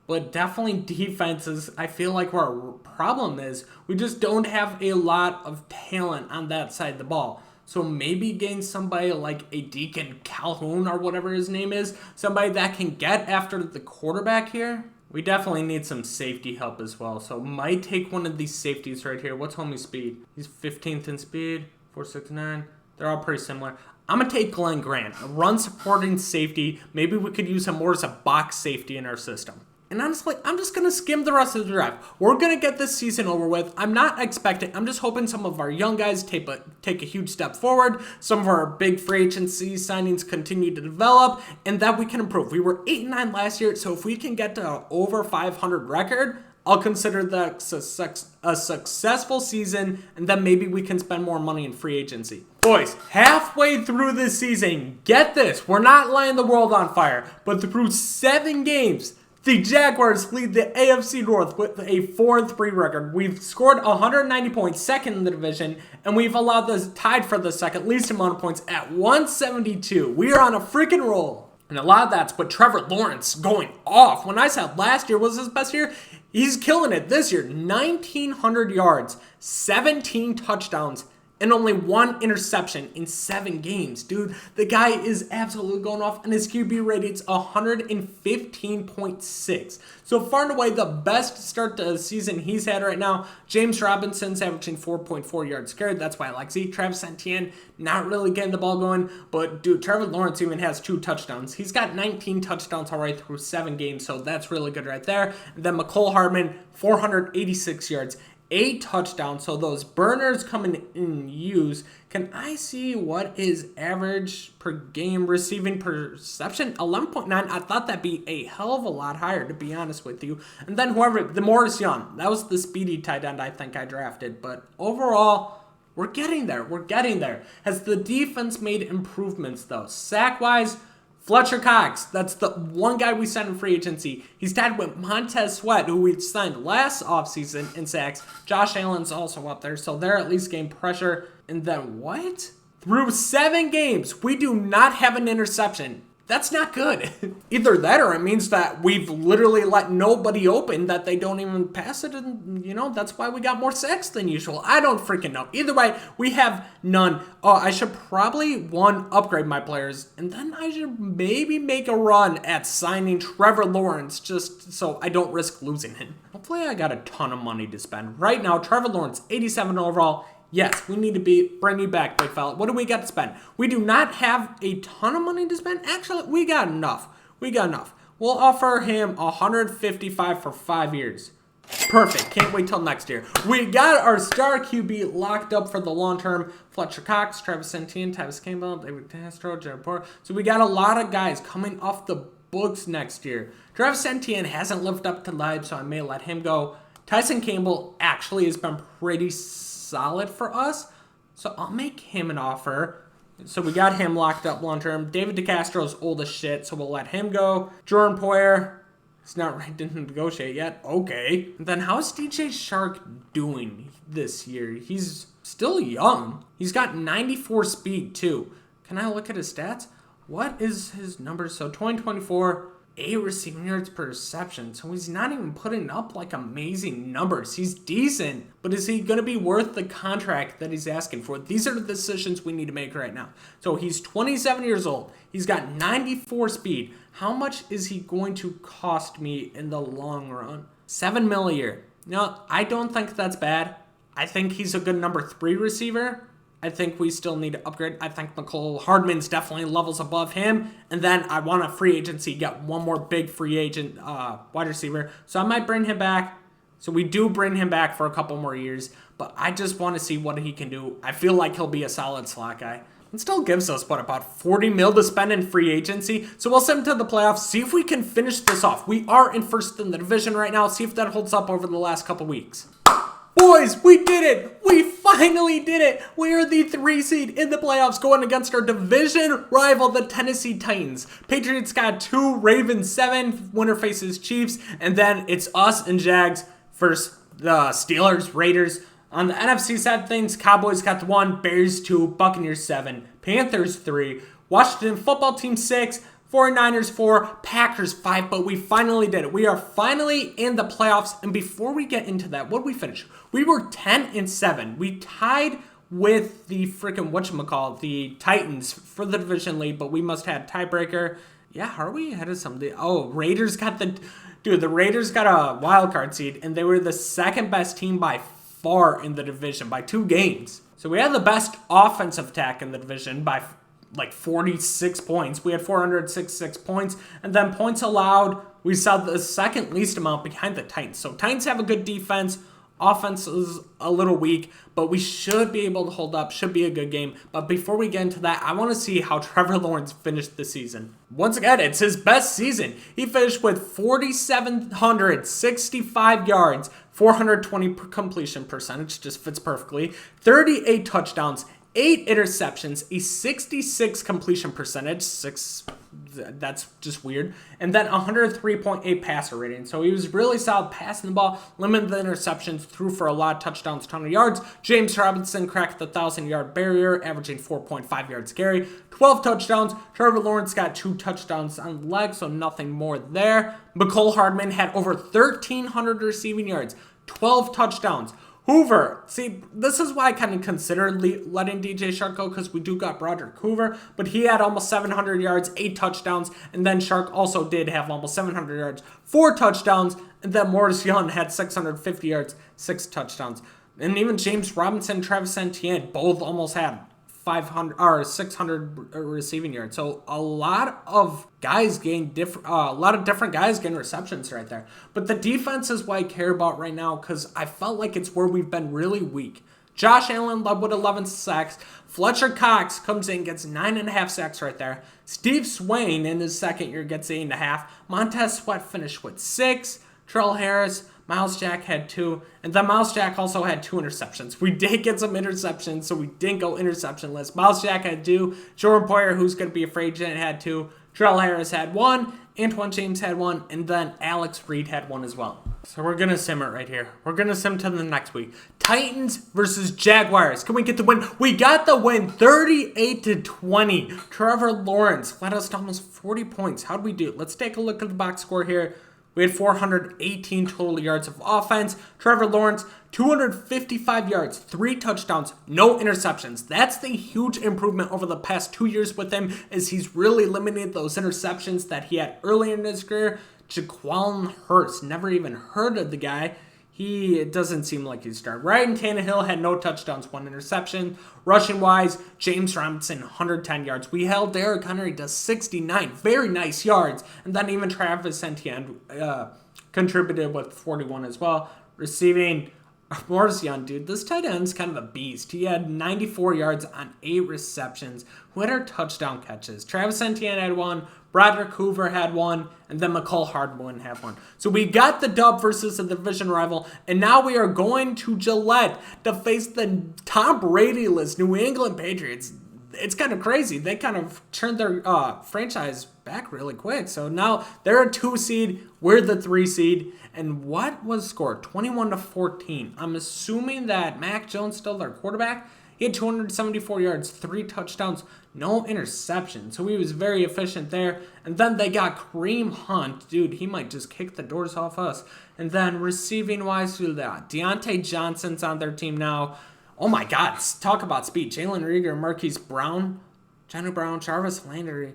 A: But definitely defenses, I feel like where our problem is, we just don't have a lot of talent on that side of the ball. So maybe getting somebody like a Deacon Calhoun or whatever his name is, somebody that can get after the quarterback here. We definitely need some safety help as well. So might take one of these safeties right here. What's homie speed? He's 15th in speed, 4.69. They're all pretty similar. I'm going to take Glenn Grant, a run supporting safety. Maybe we could use him more as a box safety in our system. And honestly, I'm just going to skim the rest of the draft. We're going to get this season over with. I'm not expecting, I'm just hoping some of our young guys take a huge step forward. Some of our big free agency signings continue to develop, and that we can improve. We were 8-9 last year, so if we can get to over 500 record, I'll consider that a successful season, and then maybe we can spend more money in free agency. Boys, halfway through this season, get this, we're not lighting the world on fire, but through 7 games, the Jaguars lead the AFC North with a 4-3 record. We've scored 190 points, second in the division, and we've allowed this tied for the second least amount of points at 172. We are on a freaking roll. And a lot of that's with Trevor Lawrence going off. When I said last year was his best year, he's killing it this year. 1,900 yards, 17 touchdowns, and only 1 interception in 7 games. Dude, the guy is absolutely going off, and his QB rating's 115.6. So far and away, the best start to the season he's had right now. James Robinson's averaging 4.4 yards carried. That's why I like Z. Travis Etienne, not really getting the ball going. But, dude, Trevor Lawrence even has 2 touchdowns. He's got 19 touchdowns already through 7 games, so that's really good right there. And then McCole Hardman, 486 yards. 8 touchdowns, so those burners coming in use. Can I see what is average per game receiving perception? 11.9. I thought that'd be a hell of a lot higher, to be honest with you. And then the Morris Young, that was the speedy tight end I think I drafted. But overall, we're getting there. We're getting there. Has the defense made improvements, though? Sack-wise, Fletcher Cox, that's the one guy we signed in free agency. He's tied with Montez Sweat, who we signed last offseason in sacks. Josh Allen's also up there, so they're at least getting pressure. And then what? Through 7 games, we do not have an interception. That's not good. Either that or it means that we've literally let nobody open, that they don't even pass it, and, that's why we got more sacks than usual. I don't freaking know. Either way, we have none. Oh, I should probably, upgrade my players, and then I should maybe make a run at signing Trevor Lawrence just so I don't risk losing him. Hopefully I got a ton of money to spend. Right now, Trevor Lawrence, 87 overall. Yes, we need to bring you back, big fella. What do we got to spend? We do not have a ton of money to spend. Actually, we got enough. We'll offer him $155 for 5 years. Perfect. Can't wait till next year. We got our star QB locked up for the long term. Fletcher Cox, Travis Etienne, Bkindel, David Castro, Jared Poyer. So we got a lot of guys coming off the books next year. Travis Etienne hasn't lived up to life, so I may let him go. Tyson Campbell actually has been pretty solid for us, so I'll make him an offer. So we got him locked up long term. David DeCastro's old as shit, so we'll let him go. Jordan Poyer, he's not ready to negotiate yet. Okay. And then how's DJ Shark doing this year? He's still young. He's got 94 speed too. Can I look at his stats? What is his number? So 2024. 8 receiving yards per reception, so he's not even putting up like amazing numbers. He's decent, but is he going to be worth the contract that he's asking for? These are the decisions we need to make right now. So he's 27 years old. He's got 94 speed. How much is he going to cost me in the long run? $7 million a year. No, I don't think that's bad. I think he's a good number 3 receiver. I think we still need to upgrade. I think McCole Hardman's definitely levels above him. And then I want a free agency, get one more big free agent wide receiver. So I might bring him back. So we do bring him back for a couple more years. but I just want to see what he can do. I feel like he'll be a solid slot guy. It still gives us, about 40 mil to spend in free agency. So we'll send him to the playoffs, see if we can finish this off. We are in first in the division right now. See if that holds up over the last couple weeks. Boys, we did it! We finally did it! We are the 3 seed in the playoffs going against our division rival, the Tennessee Titans. Patriots got 2, Ravens 7, winner faces Chiefs, and then it's us and Jags versus the Steelers, Raiders. On the NFC side of things, Cowboys got the 1, Bears 2, Buccaneers 7, Panthers 3, Washington football team 6, 49ers 4, Packers 5, but we finally did it. We are finally in the playoffs, and before we get into that, what did we finish? We were 10-7. We tied with the freaking the Titans for the division lead, but we must have tiebreaker. Yeah, are we ahead of somebody? Oh, Raiders got the Raiders got a wild card seed, and they were the second best team by far in the division by 2 games. So we had the best offensive attack in the division by 46 points. We had 466 points, and then points allowed, we saw the second least amount behind the Titans. So Titans have a good defense. Offense is a little weak, but we should be able to hold up. Should be a good game. But before we get into that, I want to see how Trevor Lawrence finished the season. Once again, it's his best season. He finished with 4,765 yards, 420 completion percentage, just fits perfectly, 38 touchdowns, 8 interceptions, a 66 completion percentage, that's just weird, and then 103.8 passer rating. So he was really solid passing the ball, limited the interceptions, threw for a lot of touchdowns, ton of yards. James Robinson cracked the 1,000-yard barrier, averaging 4.5 yards carry, 12 touchdowns. Trevor Lawrence got 2 touchdowns on the leg, so nothing more there. Mecole Hardman had over 1,300 receiving yards, 12 touchdowns. Hoover, see, this is why I kind of considered letting DJ Shark go, because we do got Broderick Hoover, but he had almost 700 yards, 8 touchdowns, and then Shark also did have almost 700 yards, 4 touchdowns, and then Morris Young had 650 yards, 6 touchdowns. And even James Robinson, Travis Etienne both almost had 500 or 600 receiving yards. So a lot of guys getting different guys getting receptions right there. But the defense is what I care about right now, because I felt like it's where we've been really weak. Josh Allen led with 11 sacks. Fletcher Cox comes in, gets 9.5 sacks right there. Steve Swain in his second year gets 8.5. Montez Sweat finished with 6. Terrell Harris, Miles Jack had 2, and then Miles Jack also had 2 interceptions. We did get some interceptions, so we didn't go interception-less. Miles Jack had 2. Jordan Poyer, who's going to be a free agent, had 2. Terrell Harris had 1. Antoine James had 1, and then Alex Reed had 1 as well. So we're going to sim it right here. We're going to sim to the next week. Titans versus Jaguars. Can we get the win? We got the win, 38-20. Trevor Lawrence led us to almost 40 points. How'd we do? Let's take a look at the box score here. We had 418 total yards of offense. Trevor Lawrence, 255 yards, 3 touchdowns, no interceptions. That's the huge improvement over the past 2 years with him, as he's really limited those interceptions that he had early in his career. Jaquan Hurts, never even heard of the guy. It doesn't seem like he's started. Ryan Tannehill had no touchdowns, 1 interception. Rushing wise, James Robinson, 110 yards. We held Derrick Henry to 69. Very nice yards. And then even Travis Etienne contributed with 41 as well. Receiving, Morris Young, dude, this tight end's kind of a beast. He had 94 yards on 8 receptions. Who had our touchdown catches? Travis Etienne had 1. Broderick Hoover had 1, and then Mecole Hardman had 1. So we got the dub versus the division rival, and now we are going to Gillette to face the Tom Brady-less New England Patriots. It's kind of crazy. They kind of turned their franchise back really quick. So now they're a 2 seed, we're the 3 seed, and what was scored? 21-14. I'm assuming that Mac Jones still their quarterback. He had 274 yards, 3 touchdowns, no interception. So he was very efficient there. And then they got Kareem Hunt. Dude, he might just kick the doors off us. And then receiving-wise, Deontay Johnson's on their team now. Oh my God, talk about speed. Jalen Reagor, Marquise Brown, Johnny Brown, Jarvis Landry.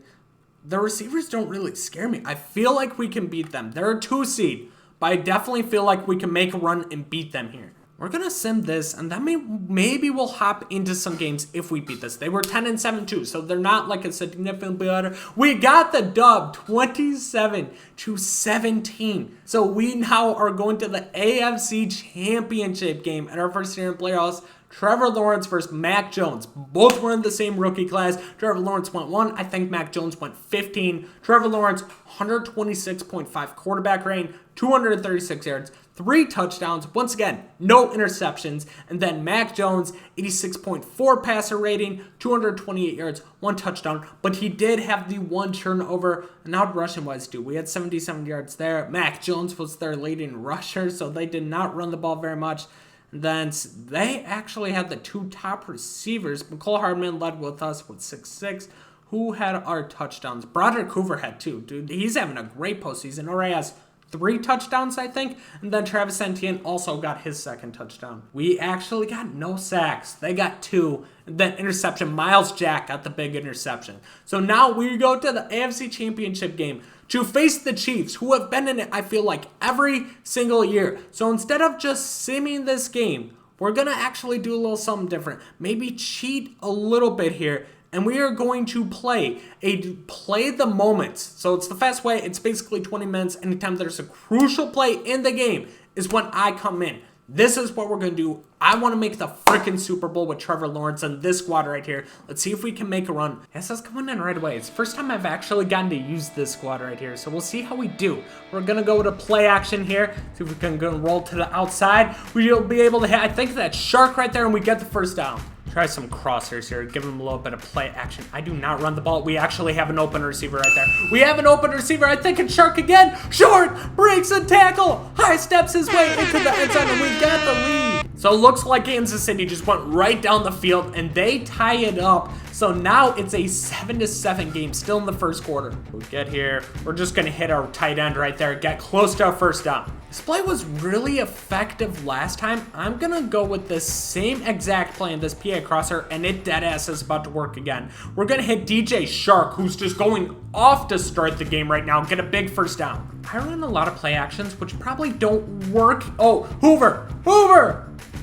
A: The receivers don't really scare me. I feel like we can beat them. They're a 2 seed, but I definitely feel like we can make a run and beat them here. We're going to sim this, and then maybe we'll hop into some games if we beat this. They were 10-7 too, so they're not like a significantly better. We got the dub, 27-17. So we now are going to the AFC Championship game at our first year in playoffs. Trevor Lawrence versus Mac Jones. Both were in the same rookie class. Trevor Lawrence went 1. I think Mac Jones went 15. Trevor Lawrence, 126.5 quarterback rating, 236 yards, 3 touchdowns. Once again, no interceptions. And then Mac Jones, 86.4 passer rating, 228 yards, 1 touchdown. But he did have the 1 turnover. And how did rushing wise do? We had 77 yards there. Mac Jones was their leading rusher, so they did not run the ball very much. Then they actually had the 2 top receivers. McCole Hardman led with us with 6'6". Who had our touchdowns? Broderick Hoover had 2. Dude, he's having a great postseason. Already has 3 touchdowns, I think. And then Travis Etienne also got his 2nd touchdown. We actually got no sacks. They got 2. And then interception. Miles Jack got the big interception. So now we go to the AFC Championship game to face the Chiefs, who have been in it, I feel like, every single year. So instead of just simming this game, we're going to actually do a little something different. Maybe cheat a little bit here. And we are going to play the moments. So it's the fast way. It's basically 20 minutes. Anytime there's a crucial play in the game is when I come in. This is what we're going to do. I want to make the freaking Super Bowl with Trevor Lawrence and this squad right here. Let's see if we can make a run. Yes, that's coming in right away. It's the first time I've actually gotten to use this squad right here. So we'll see how we do. We're going to go to play action here. See if we can go and roll to the outside. We'll be able to hit, I think, that shark right there, and we get the first down. Try some crosshairs here. Give him a little bit of play action. I do not run the ball. We actually have an open receiver right there. We have an open receiver. I think it's Shark again. Short breaks a tackle. High steps his way into the end zone, and we got the lead. So it looks like Kansas City just went right down the field, and they tie it up. So now it's a 7-7 game, still in the first quarter. We get here. We're just going to hit our tight end right there. Get close to our first down. This play was really effective last time. I'm going to go with the same exact play in this PA crosser, and it deadass is about to work again. We're going to hit DJ Shark, who's just going off to start the game right now, get a big first down. I run a lot of play actions, which probably don't work. Oh, Hoover!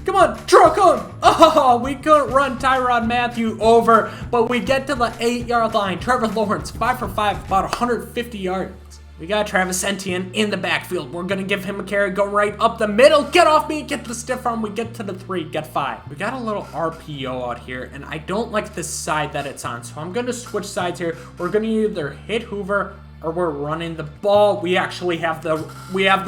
A: Come on, truck him! Oh, we couldn't run Tyrann Mathieu over, but we get to the 8-yard line. Trevor Lawrence, 5 for 5, about 150 yards. We got Travis Etienne in the backfield. We're going to give him a carry, go right up the middle. Get off me, get the stiff arm. We get to the 3, get 5. We got a little RPO out here, and I don't like the side that it's on, so I'm going to switch sides here. We're going to either hit Hoover or we're running the ball. We actually have the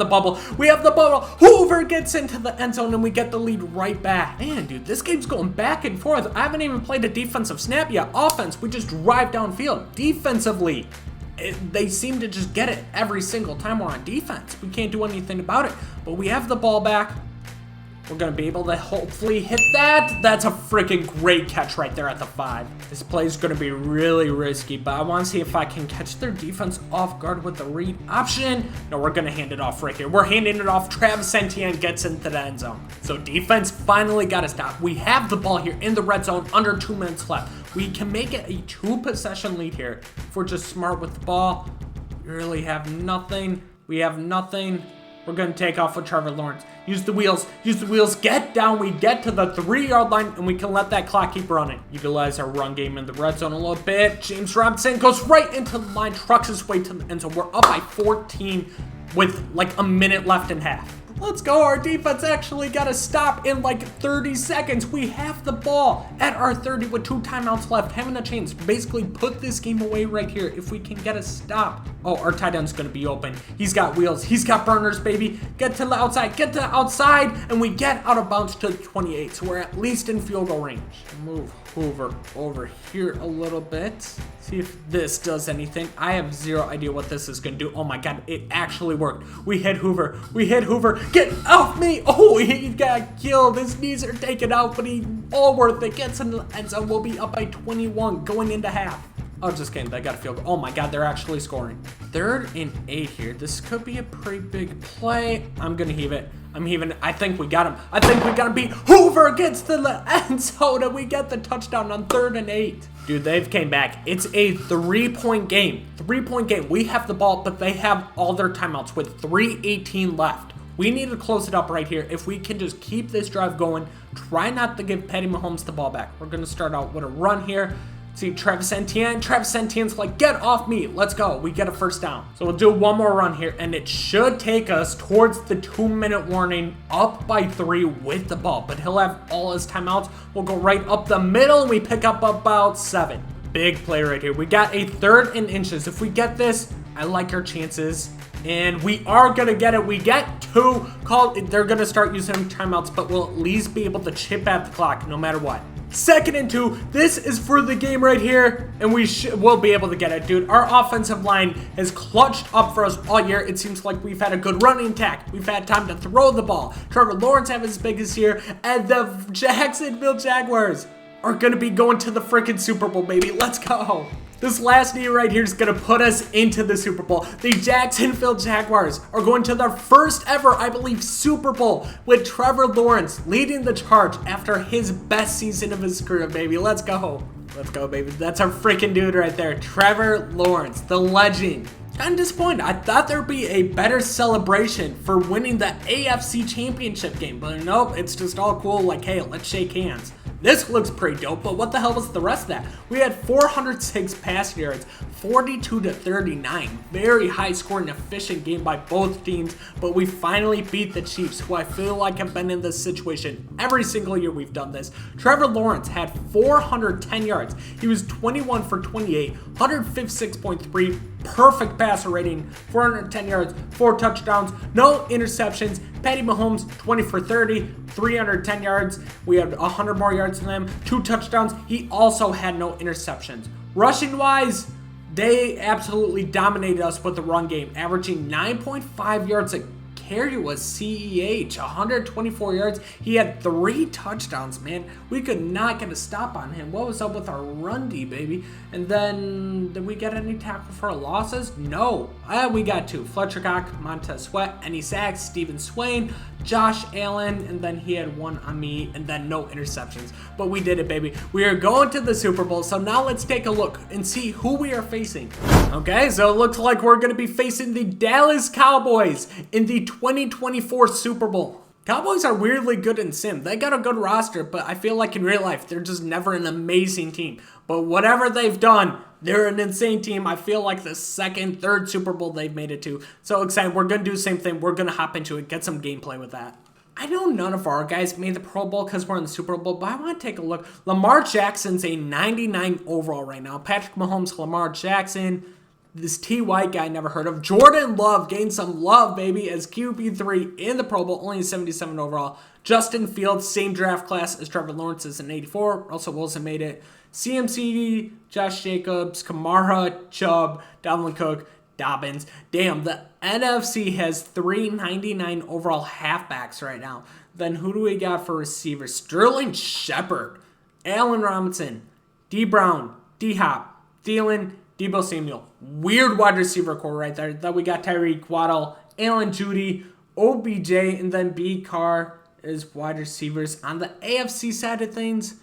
A: bubble. Hoover gets into the end zone, and we get the lead right back. Man, dude, this game's going back and forth. I haven't even played a defensive snap yet. Offense, we just drive downfield. Defensively, they seem to just get it every single time we're on defense. We can't do anything about it, but we have the ball back. We're going to be able to hopefully hit that. That's a freaking great catch right there at the 5. This play is going to be really risky, but I want to see if I can catch their defense off guard with the read option. No, we're going to hand it off right here. We're handing it off. Travis Etienne gets into the end zone. So defense finally got a stop. We have the ball here in the red zone, under 2 minutes left. We can make it a 2-possession lead here if we're just smart with the ball. We really have nothing. We have nothing. We're going to take off with Trevor Lawrence. Use the wheels. Get down. We get to the 3-yard line, and we can let that clock keep running. Utilize our run game in the red zone a little bit. James Robinson goes right into the line, trucks his way to the end zone. We're up by 14 with like a minute left in half. Let's go. Our defense actually got to stop in like 30 seconds. We have the ball at our 30 with 2 timeouts left. Having a chance to basically put this game away right here if we can get a stop. Oh, our tight end's going to be open. He's got wheels. He's got burners, baby. Get to the outside. And we get out of bounds to the 28. So we're at least in field goal range. Move Hoover over here a little bit. See if this does anything. I have zero idea what this is going to do. Oh my God, it actually worked. We hit Hoover. Get off me. Oh, he got killed. His knees are taken out, but he all worth it. Gets into the end zone. We'll be up by 21 going into half. Oh, just kidding. They got a field goal. Oh my God, they're actually scoring. 3rd and 8 here. This could be a pretty big play. I'm going to heave it. I'm heaving it. I think we got him. Beat Hoover gets to the end zone, and we get the touchdown on 3rd and 8. Dude, they've came back. It's a 3-point game. We have the ball, but they have all their timeouts with 3:18 left. We need to close it up right here. If we can just keep this drive going, try not to give Patty Mahomes the ball back. We're going to start out with a run here. See Travis Etienne. Travis Etienne's like, get off me. Let's go. We get a first down. So we'll do one more run here, and it should take us towards the 2-minute warning, up by 3 with the ball. But he'll have all his timeouts. We'll go right up the middle, and we pick up about 7. Big play right here. We got a 3rd and inches. If we get this, I like our chances. And we are going to get it. We get 2 called. They're going to start using timeouts, but we'll at least be able to chip at the clock no matter what. 2nd and 2. This is for the game right here, and we'll be able to get it, dude. Our offensive line has clutched up for us all year. It seems like we've had a good running attack. We've had time to throw the ball. Trevor Lawrence have his biggest year, and the Jacksonville Jaguars are going to be going to the freaking Super Bowl, baby. Let's go. This last knee right here is going to put us into the Super Bowl. The Jacksonville Jaguars are going to their first ever, I believe, Super Bowl with Trevor Lawrence leading the charge after his best season of his career, baby. Let's go. Let's go, baby. That's our freaking dude right there. Trevor Lawrence, the legend. Kind of disappointed. I thought there'd be a better celebration for winning the AFC Championship game, but nope, it's just all cool like, hey, let's shake hands. This looks pretty dope, but what the hell was the rest of that? We had 406 passing yards, 42-39. Very high scoring, efficient game by both teams, but we finally beat the Chiefs, who I feel like have been in this situation every single year we've done this. Trevor Lawrence had 410 yards. He was 21 for 28, 156.3, perfect passer rating, 410 yards, 4 touchdowns, no interceptions. Patty Mahomes, 20 for 30, 310 yards. We had 100 more yards than them, 2 touchdowns. He also had no interceptions. Rushing wise, they absolutely dominated us with the run game, averaging 9.5 yards a carry was CEH, 124 yards. He had 3 touchdowns, man. We could not get a stop on him. What was up with our run D, baby? And then, did we get any tackle for losses? No. We got 2. Fletcher Cox, Montez Sweat, any sacks, Steven Swain, Josh Allen, and then he had 1 on me, and then no interceptions. But we did it, baby. We are going to the Super Bowl, so now let's take a look and see who we are facing. Okay, so it looks like we're going to be facing the Dallas Cowboys in the 2024 Super Bowl. Cowboys are weirdly good in sim. They got a good roster, but I feel like in real life, they're just never an amazing team. But whatever they've done, they're an insane team. I feel like the 2nd, 3rd Super Bowl they've made it to. So excited. We're going to do the same thing. We're going to hop into it, get some gameplay with that. I know none of our guys made the Pro Bowl because we're in the Super Bowl, but I want to take a look. Lamar Jackson's a 99 overall right now. Patrick Mahomes, Lamar Jackson. This T. White guy never heard of. Jordan Love gained some love, baby, as QB3 in the Pro Bowl, only a 77 overall. Justin Fields, same draft class as Trevor Lawrence, is an 84. Russell Wilson made it. CMC, Josh Jacobs, Kamara, Chubb, Dalvin Cook, Dobbins. Damn, the NFC has 399 overall halfbacks right now. Then who do we got for receivers? Sterling Shepard, Allen Robinson, D. Brown, D. Hop, Thielen, Deebo Samuel. Weird wide receiver core right there. Then we got Tyreek Waddle, Allen Judy, OBJ, and then B. Carr is wide receivers. On the AFC side of things,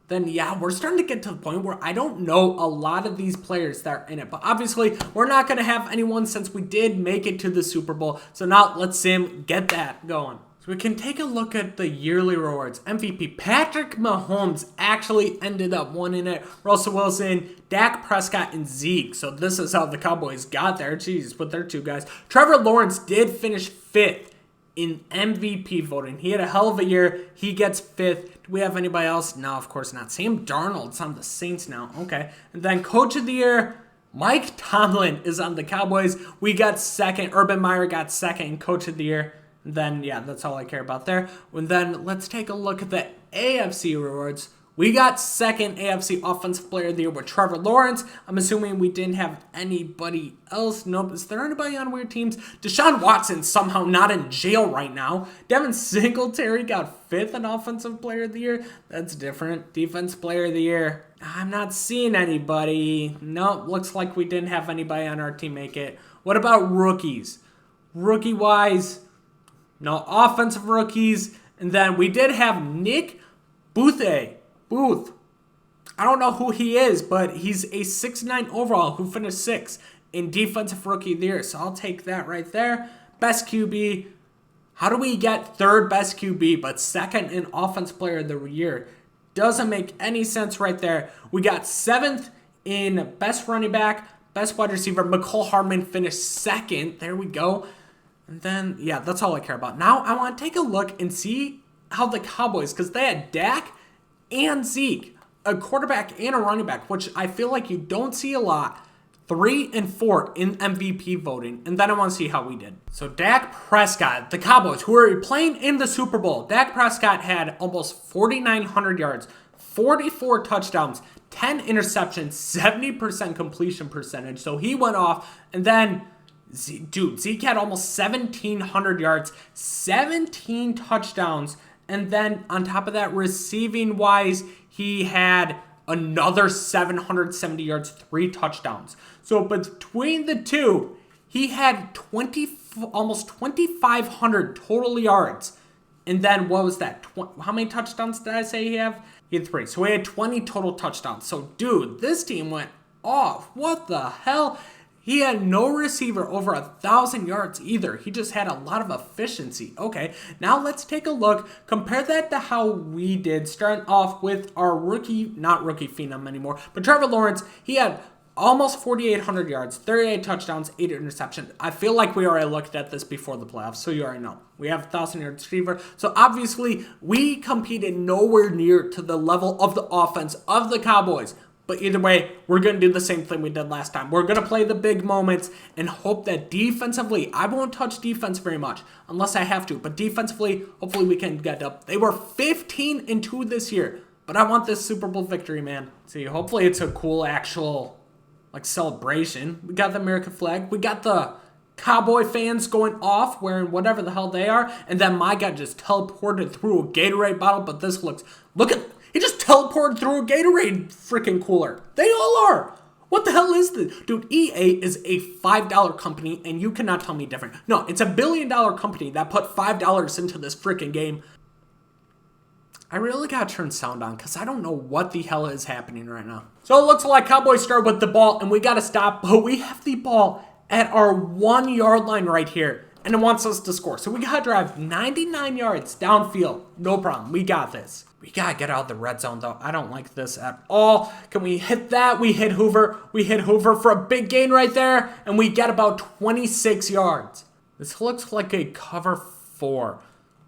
A: then yeah, we're starting to get to the point where I don't know a lot of these players that are in it. But obviously, we're not going to have anyone since we did make it to the Super Bowl. So now let's get that going. So we can take a look at the yearly rewards. MVP Patrick Mahomes actually ended up winning it. Russell Wilson, Dak Prescott, and Zeke. So this is how the Cowboys got there. Jeez, with their 2 guys. Trevor Lawrence did finish 5th in MVP voting. He had a hell of a year. He gets 5th. Do we have anybody else? No, of course not. Sam Darnold's on the Saints now. Okay. And then Coach of the Year, Mike Tomlin is on the Cowboys. We got 2nd. Urban Meyer got 2nd Coach of the Year. Then, yeah, that's all I care about there. And then let's take a look at the AFC rewards. We got 2nd AFC Offensive Player of the Year with Trevor Lawrence. I'm assuming we didn't have anybody else. Nope. Is there anybody on weird teams? Deshaun Watson somehow not in jail right now. Devin Singletary got 5th in Offensive Player of the Year. That's different. Defense Player of the Year. I'm not seeing anybody. Nope. Looks like we didn't have anybody on our team make it. What about rookies? Rookie-wise, no offensive rookies. And then we did have Nick Booth. I don't know who he is, but he's a 6'9 overall who finished 6th in Defensive Rookie of the Year. So I'll take that right there. Best QB, How do we get third best QB but second in offensive player of the year? Doesn't make any sense right there. We got seventh in best running back, best wide receiver. McCole Hardman finished second. There we go. And then, yeah, that's all I care about. Now I want to take a look and see how the Cowboys, because they had Dak and Zeke, a quarterback and a running back, which I feel like you don't see a lot. 3 and 4 in MVP voting. And then I want to see how we did. So Dak Prescott, the Cowboys, who are playing in the Super Bowl. Dak Prescott had almost 4,900 yards, 44 touchdowns, 10 interceptions, 70% completion percentage. So he went off. And then, Zeke had almost 1,700 yards, 17 touchdowns. And then on top of that, receiving wise, he had another 770 yards, 3 touchdowns. So between the two, he had almost 2,500 total yards. And then what was that? How many touchdowns did I say he had? He had 3. So he had 20 total touchdowns. So dude, this team went off. What the hell? He had no receiver over 1,000 yards either. He just had a lot of efficiency. Okay, now let's take a look. Compare that to how we did. Starting off with our not rookie phenom anymore, but Trevor Lawrence. He had almost 4,800 yards, 38 touchdowns, 8 interceptions. I feel like we already looked at this before the playoffs, so you already know. We have 1,000-yard receiver. So obviously, we competed nowhere near to the level of the offense of the Cowboys. But either way, we're going to do the same thing we did last time. We're going to play the big moments and hope that defensively, I won't touch defense very much unless I have to. But defensively, hopefully we can get up. They were 15-2 this year. But I want this Super Bowl victory, man. See, hopefully it's a cool actual celebration. We got the American flag. We got the Cowboy fans going off wearing whatever the hell they are. And then my guy just teleported through a Gatorade bottle. But this look at... He just teleported through a Gatorade freaking cooler. They all are. What the hell is this? Dude, EA is a $5 company, and you cannot tell me different. No, it's a $1 billion company that put $5 into this freaking game. I really gotta turn sound on, because I don't know what the hell is happening right now. So it looks like Cowboys start with the ball, and we gotta stop, but we have the ball at our 1-yard line right here, and it wants us to score. So we gotta drive 99 yards downfield. No problem. We got this. We gotta get out of the red zone, though. I don't like this at all. Can we hit that? We hit Hoover. We hit Hoover for a big gain right there, and we get about 26 yards. This looks like a cover 4.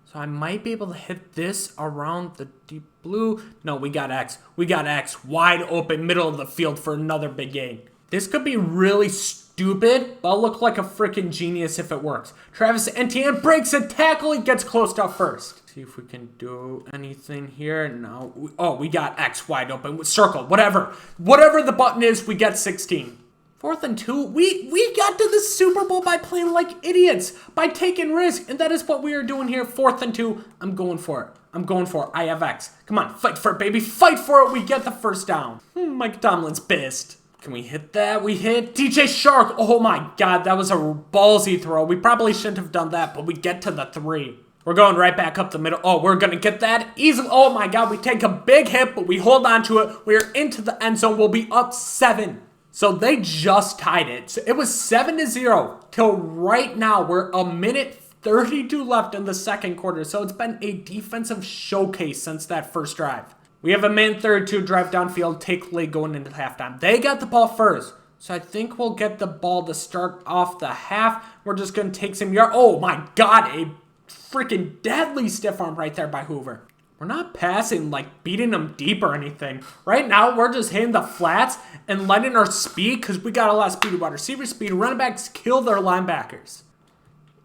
A: So I might be able to hit this around the deep blue. No, we got X. We got X wide open, middle of the field for another big gain. This could be really stupid, but I'll look like a freaking genius if it works. Travis Etienne breaks a tackle. He gets close to first. See if we can do anything here. No. We got X wide open. Circle, whatever. Whatever the button is, we get 16. 4th and 2. We got to the Super Bowl by playing like idiots, by taking risks, and that is what we are doing here. 4th and 2. I'm going for it. I have X. Come on, fight for it, baby. Fight for it. We get the first down. Mike Tomlin's pissed. Can we hit that? We hit DJ Shark. Oh my God, that was a ballsy throw. We probably shouldn't have done that, but we get to the 3. We're going right back up the middle. Oh, we're going to get that easily. Oh my God, we take a big hit, but we hold on to it. We're into the end zone. We'll be up 7. So they just tied it. So it was 7-0 till right now. We're a minute 32 left in the second quarter. So it's been a defensive showcase since that first drive. We have a man 32 drive downfield, take lead going into halftime. They got the ball first. So I think we'll get the ball to start off the half. We're just going to take some yards. Oh my God, a freaking deadly stiff arm right there by Hoover. We're not passing, like beating them deep or anything. Right now, we're just hitting the flats and letting our speed, because we got a lot of speed, wide receiver speed. Running backs kill their linebackers.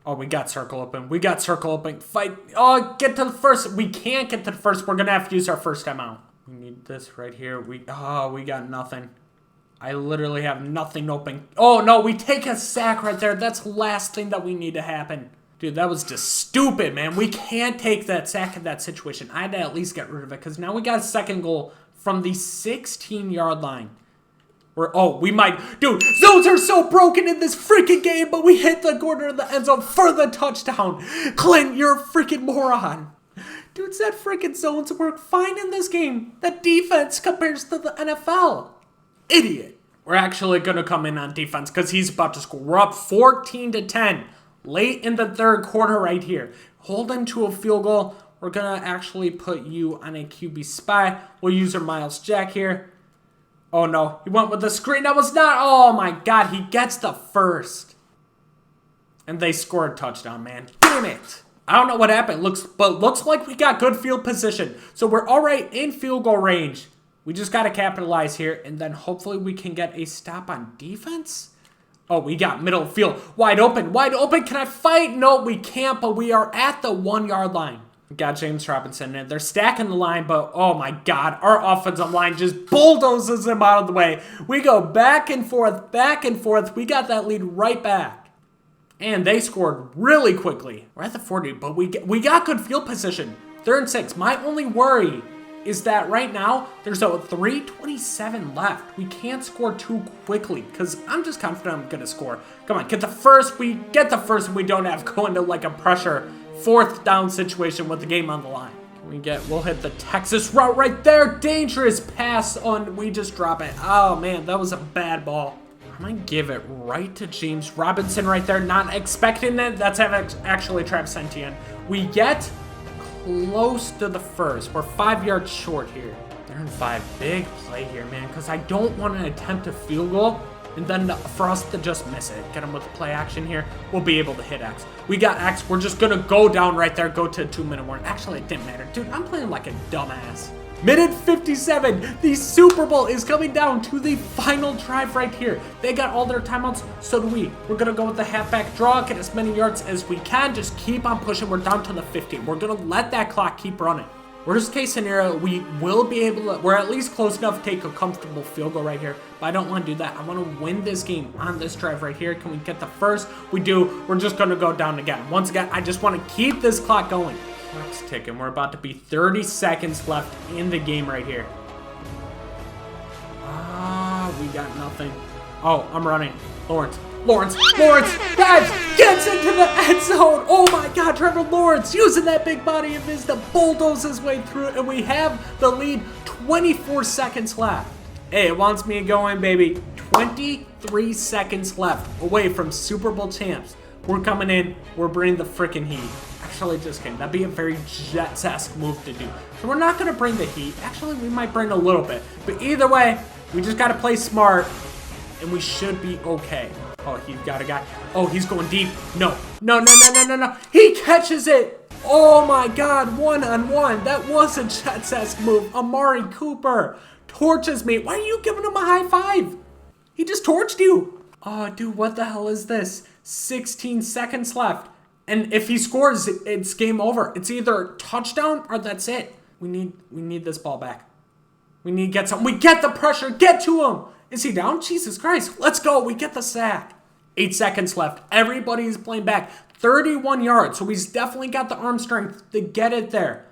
A: Oh, we got circle open. Fight. Oh, get to the first. We can't get to the first. We're going to have to use our first timeout. We need this right here. We got nothing. I literally have nothing open. Oh, no, we take a sack right there. That's the last thing that we need to happen. Dude, that was just stupid, man. We can't take that sack in that situation. I had to at least get rid of it, because now we got a second goal from the 16-yard line. Dude, zones are so broken in this freaking game, but we hit the corner of the end zone for the touchdown. Clint, you're a freaking moron. Dude, that freaking zones work fine in this game. That defense compares to the NFL. Idiot. We're actually going to come in on defense because he's about to score. We're up 14-10. late in the third quarter right here. Hold him to a field goal. We're going to actually put you on a QB spy. We'll use our Miles Jack here. Oh, no. He went with the screen. That was not... Oh, my God. He gets the first. And they scored a touchdown, man. Damn it. I don't know what happened. Looks like we got good field position. So we're all right in field goal range. We just got to capitalize here. And then hopefully we can get a stop on defense. Oh, we got middle field. Wide open. Wide open. Can I fight? No, we can't. But we are at the 1 yard line. We got James Robinson in. They're stacking the line. But oh my God. Our offensive line just bulldozes him out of the way. We go back and forth. Back and forth. We got that lead right back. And they scored really quickly. We're at the 40, but we got good field position. 3rd and 6. My only worry is that right now, there's a 3:27 left. We can't score too quickly because I'm just confident I'm going to score. Come on, get the first. We get the first and we don't have to go into like a pressure 4th down situation with the game on the line. We'll hit the Texas route right there. Dangerous pass on. We just drop it. Oh, man, that was a bad ball. I'm going to give it right to James Robinson right there. Not expecting it. That's actually Travis Etienne. We get close to the first. We're 5 yards short here. They're in 5. Big play here, man, because I don't want to attempt a field goal and then for us to just miss it. Get them with the play action here. We'll be able to hit X. We got X. We're just going to go down right there, go to a 2-minute warning. Actually, it didn't matter. Dude, I'm playing like a dumbass. Minute 57, the Super Bowl is coming down to the final drive right here. They got all their timeouts, so do we. We're going to go with the halfback draw, get as many yards as we can, just keep on pushing. We're down to the 15. We're going to let that clock keep running. Worst case scenario, we will be able to, we're at least close enough to take a comfortable field goal right here, but I don't want to do that. I want to win this game on this drive right here. Can we get the first? We do. We're just going to go down again. Once again, I just want to keep this clock going. Clock's ticking. We're about to be 30 seconds left in the game right here. We got nothing. Oh, I'm running. Lawrence. Guys, gets into the end zone. Oh my God, Trevor Lawrence using that big body of his to bulldoze his way through it, and we have the lead. 24 seconds left. Hey, it wants me going, baby. 23 seconds left away from Super Bowl champs. We're coming in. We're bringing the freaking heat. Actually, just kidding. That'd be a very Jets-esque move to do. So we're not going to bring the heat. Actually, we might bring a little bit. But either way, we just got to play smart, and we should be okay. Oh, he's got a guy. Oh, he's going deep. No. He catches it. Oh, my God. 1-on-1. That was a Jets-esque move. Amari Cooper torches me. Why are you giving him a high five? He just torched you. Oh, dude, what the hell is this? 16 seconds left. And if he scores, it's game over. It's either touchdown or that's it. We need this ball back. We need to get some. We get the pressure. Get to him. Is he down? Jesus Christ. Let's go. We get the sack. 8 seconds left. Everybody is playing back. 31 yards. So he's definitely got the arm strength to get it there.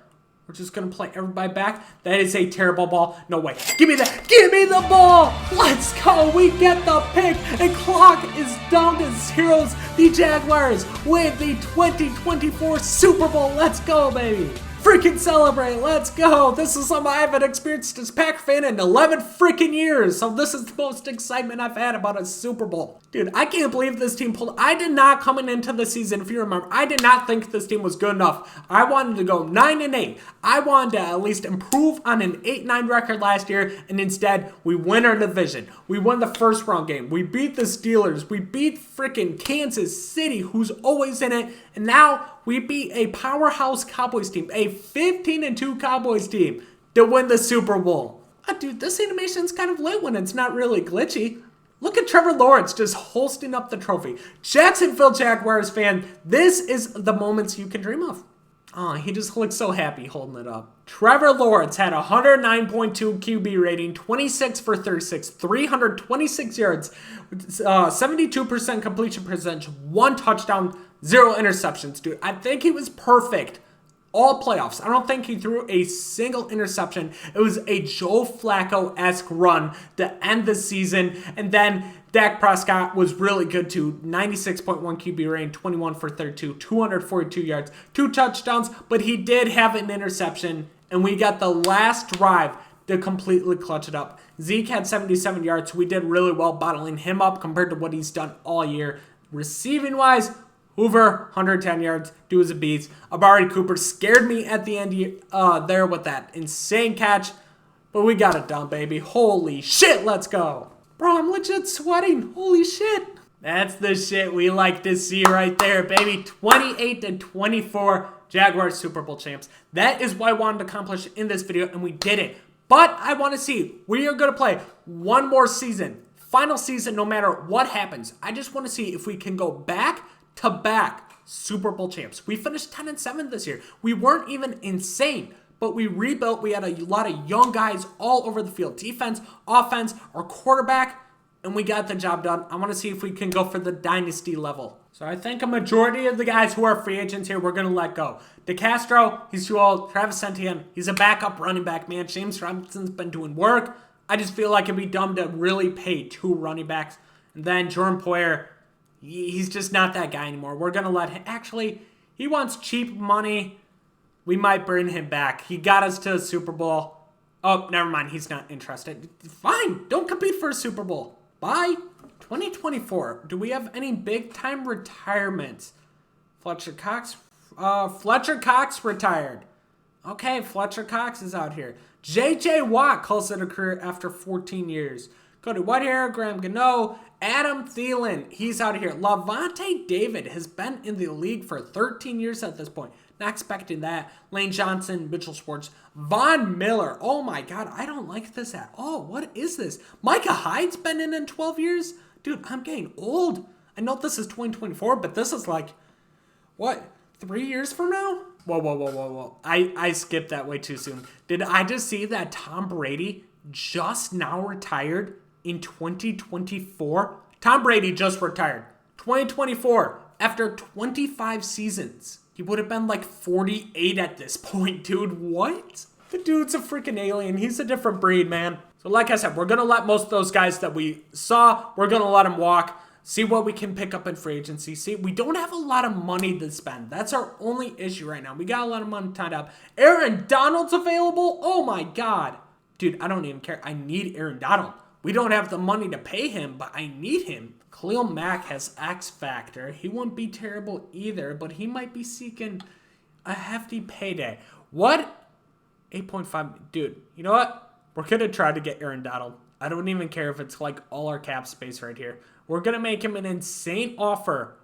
A: We're just going to play everybody back. That is a terrible ball. No way. Give me that. Give me the ball. Let's go. We get the pick. And clock is down to zeros. The Jaguars win the 2024 Super Bowl. Let's go, baby. Freaking celebrate. Let's go. This is something I haven't experienced as Pack fan in 11 freaking years. So this is the most excitement I've had about a Super Bowl. Dude, I can't believe this team pulled. I did not coming into the season, if you remember, I did not think this team was good enough. I wanted to go 9-8. I wanted to at least improve on an 8-9 record last year. And instead, we win our division. We won the first round game. We beat the Steelers. We beat freaking Kansas City, who's always in it. And now we beat a powerhouse Cowboys team, a 15-2 Cowboys team, to win the Super Bowl. Oh, dude, this animation's kind of lit when it's not really glitchy. Look at Trevor Lawrence just hoisting up the trophy. Jacksonville Jaguars fan, this is the moments you can dream of. Oh, he just looks so happy holding it up. Trevor Lawrence had a 109.2 QB rating, 26 for 36, 326 yards, 72% completion percentage, 1 touchdown, 0 interceptions, dude. I think he was perfect all playoffs. I don't think he threw a single interception. It was a Joe Flacco-esque run to end the season. And then Dak Prescott was really good too. 96.1 QB rating, 21 for 32, 242 yards, 2 touchdowns. But he did have an interception. And we got the last drive to completely clutch it up. Zeke had 77 yards. We did really well bottling him up compared to what he's done all year. Receiving-wise, Hoover, 110 yards. Dude was a beast. Amari Cooper scared me at the end there with that insane catch. But we got it done, baby. Holy shit, let's go. Bro, I'm legit sweating. Holy shit. That's the shit we like to see right there, baby. 28-24, Jaguars Super Bowl champs. That is what I wanted to accomplish in this video, and we did it. But I want to see, we are going to play one more season. Final season, no matter what happens. I just want to see if we can go back-to-back Super Bowl champs. We finished 10-7 this year. We weren't even insane, but we rebuilt. We had a lot of young guys all over the field. Defense, offense, our quarterback, and we got the job done. I want to see if we can go for the dynasty level. So I think a majority of the guys who are free agents here, we're going to let go. DeCastro, he's too old. Travis Etienne, he's a backup running back, man. James Robinson's been doing work. I just feel like it'd be dumb to really pay 2 running backs. And then Jordan Poyer, he's just not that guy anymore. We're going to let him. Actually, he wants cheap money. We might bring him back. He got us to a Super Bowl. Oh, never mind. He's not interested. Fine. Don't compete for a Super Bowl. Bye. 2024. Do we have any big-time retirements? Fletcher Cox retired. Okay, Fletcher Cox is out here. J.J. Watt calls it a career after 14 years. Cody Whitehair, Graham Gano, Adam Thielen, he's out of here. Lavonte David has been in the league for 13 years at this point. Not expecting that. Lane Johnson, Mitchell Schwartz, Von Miller. Oh my God, I don't like this at all. What is this? Micah Hyde's been in 12 years? Dude, I'm getting old. I know this is 2024, but this is like, what, 3 years from now? Whoa. I skipped that way too soon. Did I just see that Tom Brady just now retired in 2024? Tom Brady just retired. 2024, after 25 seasons. He would have been like 48 at this point, dude. What? The dude's a freaking alien. He's a different breed, man. So like I said, we're going to let most of those guys that we saw, we're going to let them walk. See what we can pick up in free agency. See, we don't have a lot of money to spend. That's our only issue right now. We got a lot of money tied up. Aaron Donald's available? Oh my God. Dude, I don't even care. I need Aaron Donald. We don't have the money to pay him, but I need him. Khalil Mack has X Factor. He wouldn't be terrible either, but he might be seeking a hefty payday. What? 8.5. Dude, you know what? We're going to try to get Aaron Donald. I don't even care if it's like all our cap space right here. We're going to make him an insane offer.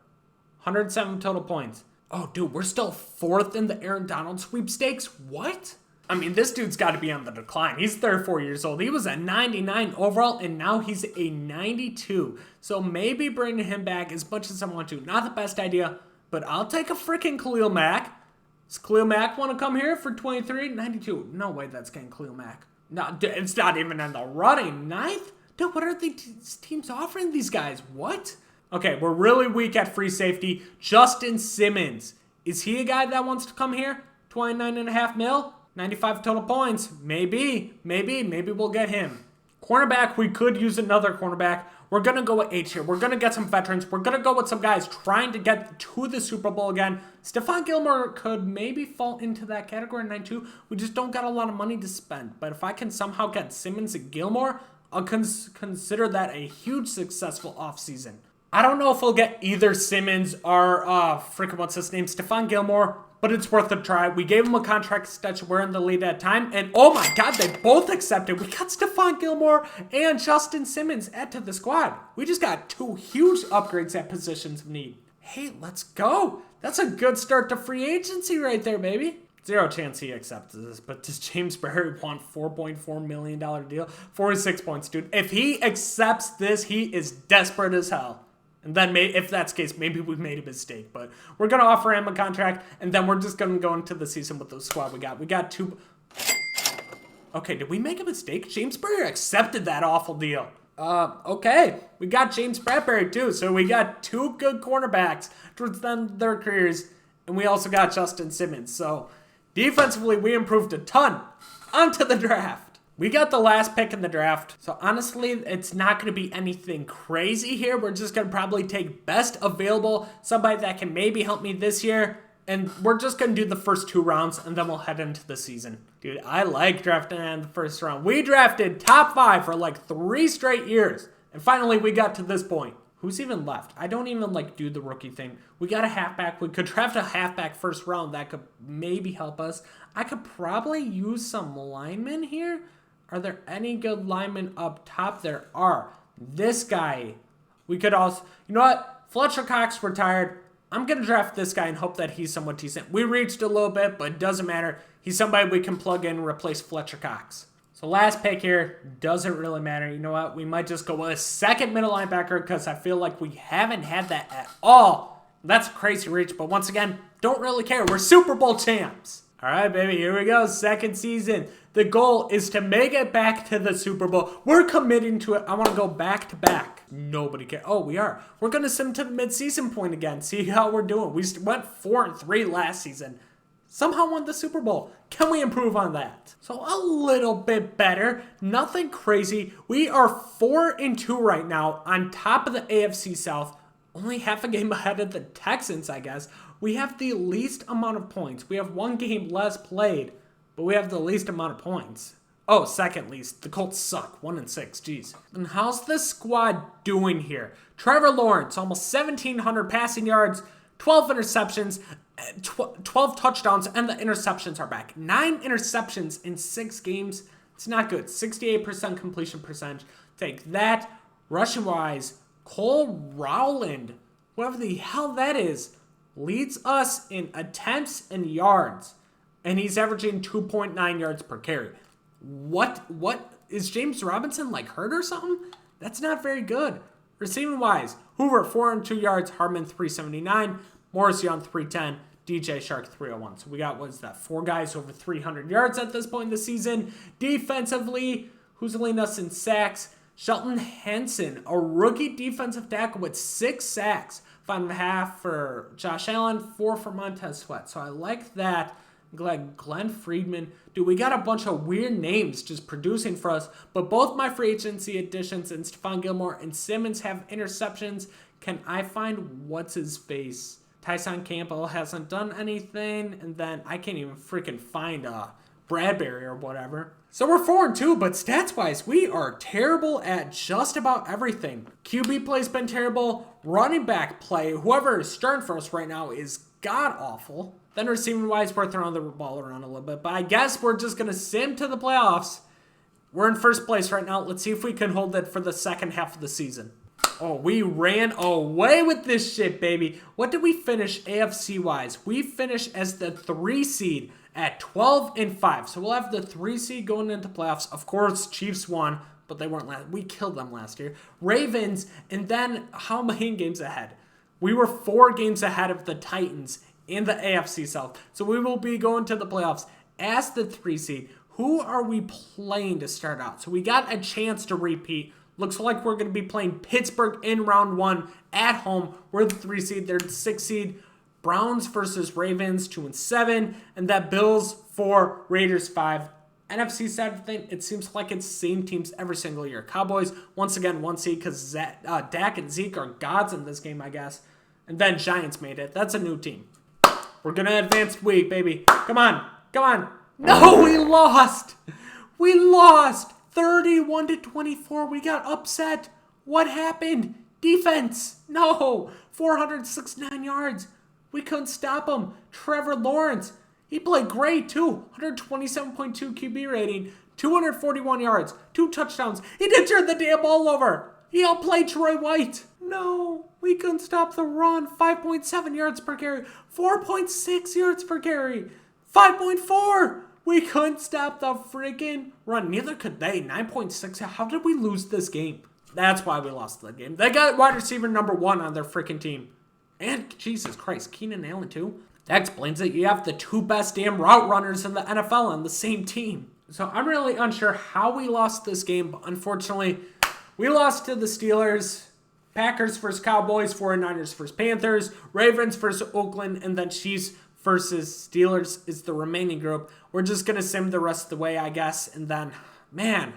A: 107 total points. Oh, dude, we're still 4th in the Aaron Donald sweepstakes? What? I mean, this dude's got to be on the decline. He's 34 years old. He was a 99 overall, and now he's a 92. So maybe bringing him back as much as I want to. Not the best idea, but I'll take a freaking Khalil Mack. Does Khalil Mack want to come here for 23? 92. No way that's getting Khalil Mack. No, it's not even in the running. 9th? Dude, what are these teams offering these guys? What? Okay, we're really weak at free safety. Justin Simmons. Is he a guy that wants to come here? 29.5 mil? 95 total points. Maybe we'll get him. Cornerback, we could use another cornerback. We're going to go with H here. We're going to get some veterans. We're going to go with some guys trying to get to the Super Bowl again. Stephon Gilmore could maybe fall into that category 9-2. We just don't got a lot of money to spend. But if I can somehow get Simmons and Gilmore, I'll consider that a huge successful offseason. I don't know if we'll get either Simmons or Stephon Gilmore, but it's worth a try. We gave him a contract extension. We're in the lead at time. And oh my God, they both accepted. We got Stephon Gilmore and Justin Simmons add to the squad. We just got 2 huge upgrades at positions of need. Hey, let's go. That's a good start to free agency right there, baby. 0 chance he accepts this, but does James Barry want $4.4 million deal? 46 points, dude. If he accepts this, he is desperate as hell. And then if that's the case, maybe we made a mistake. But we're going to offer him a contract, and then we're just going to go into the season with the squad we got. We got 2... Okay, did we make a mistake? James Barry accepted that awful deal. Okay. We got James Bradbury, too. So we got 2 good cornerbacks towards the end of their careers, and we also got Justin Simmons. So defensively, we improved a ton. On to the draft. We got the last pick in the draft, so honestly, it's not going to be anything crazy here. We're just going to probably take best available, somebody that can maybe help me this year, and we're just going to do the first 2 rounds, and then we'll head into the season. Dude, I like drafting in the first round. We drafted top 5 for like 3 straight years, and finally we got to this point. Who's even left? I don't even do the rookie thing. We got a halfback. We could draft a halfback first round. That could maybe help us. I could probably use some linemen here. Are there any good linemen up top? There are. This guy. We could also... You know what? Fletcher Cox retired. I'm going to draft this guy and hope that he's somewhat decent. We reached a little bit, but it doesn't matter. He's somebody we can plug in and replace Fletcher Cox. So last pick here, doesn't really matter. You know what? We might just go with a second middle linebacker because I feel like we haven't had that at all. That's a crazy reach, but once again, don't really care. We're Super Bowl champs. All right, baby, here we go. Second season. The goal is to make it back to the Super Bowl. We're committing to it. I want to go back to back. Nobody cares. Oh, we are. We're going to sim to the midseason point again. See how we're doing. We went 4-3 last season. Somehow won the Super Bowl. Can we improve on that? So a little bit better. Nothing crazy. We are 4-2 right now on top of the AFC South. Only half a game ahead of the Texans, I guess. We have the least amount of points. We have one game less played, but we have the least amount of points. Oh, second least. The Colts suck. 1-6. Jeez. And how's this squad doing here? Trevor Lawrence, almost 1,700 passing yards, 12 interceptions, 12 touchdowns, and the interceptions are back. 9 interceptions in 6 games. It's not good. 68% completion percentage. Take that. Rushing-wise, Cole Rowland, whoever the hell that is, leads us in attempts and yards. And he's averaging 2.9 yards per carry. What? Is James Robinson hurt or something? That's not very good. Receiving-wise, Hoover, 402 yards, Hardman, 379, Morrissey on 310, DJ Shark 301. So we got, 4 guys over 300 yards at this point in the season. Defensively, who's leading us in sacks? Shelton Henson, a rookie defensive tackle with 6 sacks. 5.5 for Josh Allen, 4 for Montez Sweat. So I like that. Glenn Friedman. Dude, we got a bunch of weird names just producing for us. But both my free agency additions and Stephon Gilmore and Simmons have interceptions. Can I find what's-his-face? Tyson Campbell hasn't done anything. And then I can't even freaking find Bradbury or whatever. So we're 4-2, but stats-wise, we are terrible at just about everything. QB play's been terrible. Running back play, whoever is starting for us right now is god-awful. Then receiving-wise, we're throwing the ball around a little bit. But I guess we're just going to sim to the playoffs. We're in first place right now. Let's see if we can hold it for the second half of the season. Oh, we ran away with this shit, baby. What did we finish AFC-wise? We finished as the 3 seed at 12-5. So we'll have the 3 seed going into playoffs. Of course, Chiefs won, but they weren't last. We killed them last year. Ravens, and then how many games ahead? We were 4 games ahead of the Titans in the AFC South. So we will be going to the playoffs as the 3 seed. Who are we playing to start out? So we got a chance to repeat. Looks like we're going to be playing Pittsburgh in round 1 at home. We're the 3 seed. They're the 6 seed. Browns versus Ravens, 2-7. And that Bills 4, Raiders 5. NFC side of the thing, it seems like it's the same teams every single year. Cowboys, once again, 1 seed because Dak and Zeke are gods in this game, I guess. And then Giants made it. That's a new team. We're going to advance week, baby. Come on. No, we lost. 31-24. We got upset. What happened? Defense. No. 469 yards. We couldn't stop him. Trevor Lawrence. He played great, too. 127.2 QB rating. 241 yards. 2 touchdowns. He did turn the damn ball over. He outplayed Troy White. No. We couldn't stop the run. 5.7 yards per carry. 4.6 yards per carry. 5.4. We couldn't stop the freaking run. Neither could they. 9.6. How did we lose this game? That's why we lost the game. They got wide receiver number 1 on their freaking team. And, Jesus Christ, Keenan Allen too? That explains it. You have the 2 best damn route runners in the NFL on the same team. So I'm really unsure how we lost this game. But unfortunately, we lost to the Steelers. Packers versus Cowboys, 49ers versus Panthers, Ravens versus Oakland, and then Chiefs versus Steelers is the remaining group. We're just going to sim the rest of the way, I guess. And then, man,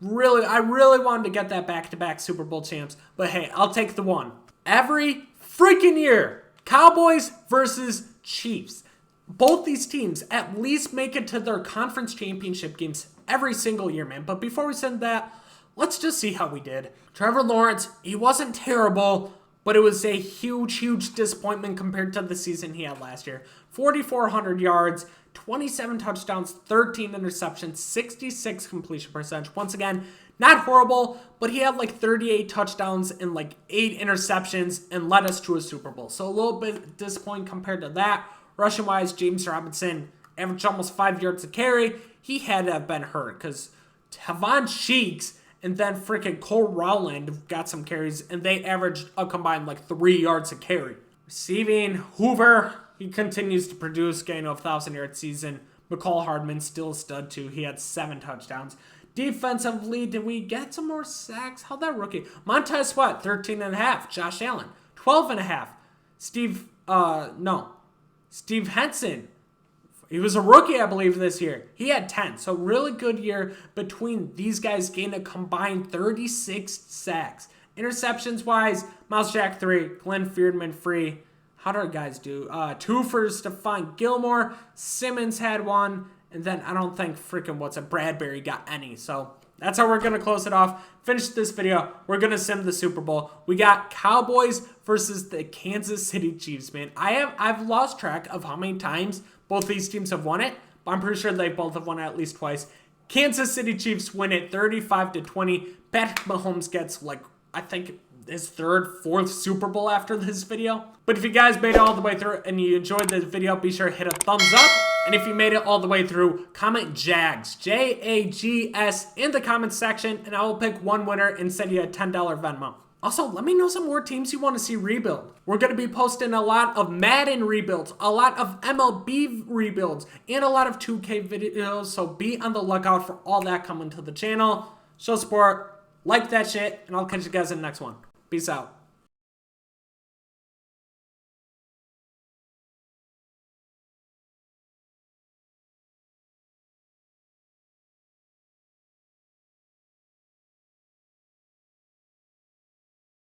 A: I really wanted to get that back-to-back Super Bowl champs. But hey, I'll take the one. Every freaking year, Cowboys versus Chiefs. Both these teams at least make it to their conference championship games every single year, man. But before we send that, let's just see how we did. Trevor Lawrence, he wasn't terrible, but it was a huge disappointment compared to the season he had last year. 4,400 yards, 27 touchdowns, 13 interceptions, 66 completion percentage. Once again, not horrible, but he had like 38 touchdowns and like 8 interceptions and led us to a Super Bowl. So a little bit disappointing compared to that. Rushing-wise, James Robinson averaged almost 5 yards a carry. He had to have been hurt because Tavon Cheeks and then freaking Cole Rowland got some carries, and they averaged a combined like 3 yards a carry. Receiving, Hoover, he continues to produce, getting a 1,000-yard season. McCall Hardman still a stud too. He had 7 touchdowns. Defensively, did we get some more sacks? How'd that rookie? Montez Sweat, 13.5. Josh Allen, 12.5. Steve Henson. He was a rookie, I believe, this year. He had 10. So really good year between these guys, getting a combined 36 sacks. Interceptions-wise, Miles Jack 3, Glenn Feardman free. How did our guys do? 2 for Stephon Gilmore. Simmons had 1. And then I don't think Bradbury got any. So that's how we're going to close it off. Finish this video. We're going to sim the Super Bowl. We got Cowboys versus the Kansas City Chiefs, man. I've lost track of how many times both these teams have won it, but I'm pretty sure they both have won it at least twice. Kansas City Chiefs win it 35-20. Patrick Mahomes gets, I think his 3rd, 4th Super Bowl after this video. But if you guys made it all the way through and you enjoyed this video, be sure to hit a thumbs up. And if you made it all the way through, comment JAGS, J-A-G-S, in the comments section, and I will pick one winner and send you a $10 Venmo. Also, let me know some more teams you want to see rebuild. We're going to be posting a lot of Madden rebuilds, a lot of MLB rebuilds, and a lot of 2K videos, so be on the lookout for all that coming to the channel. Show support, like that shit, and I'll catch you guys in the next one. Peace out.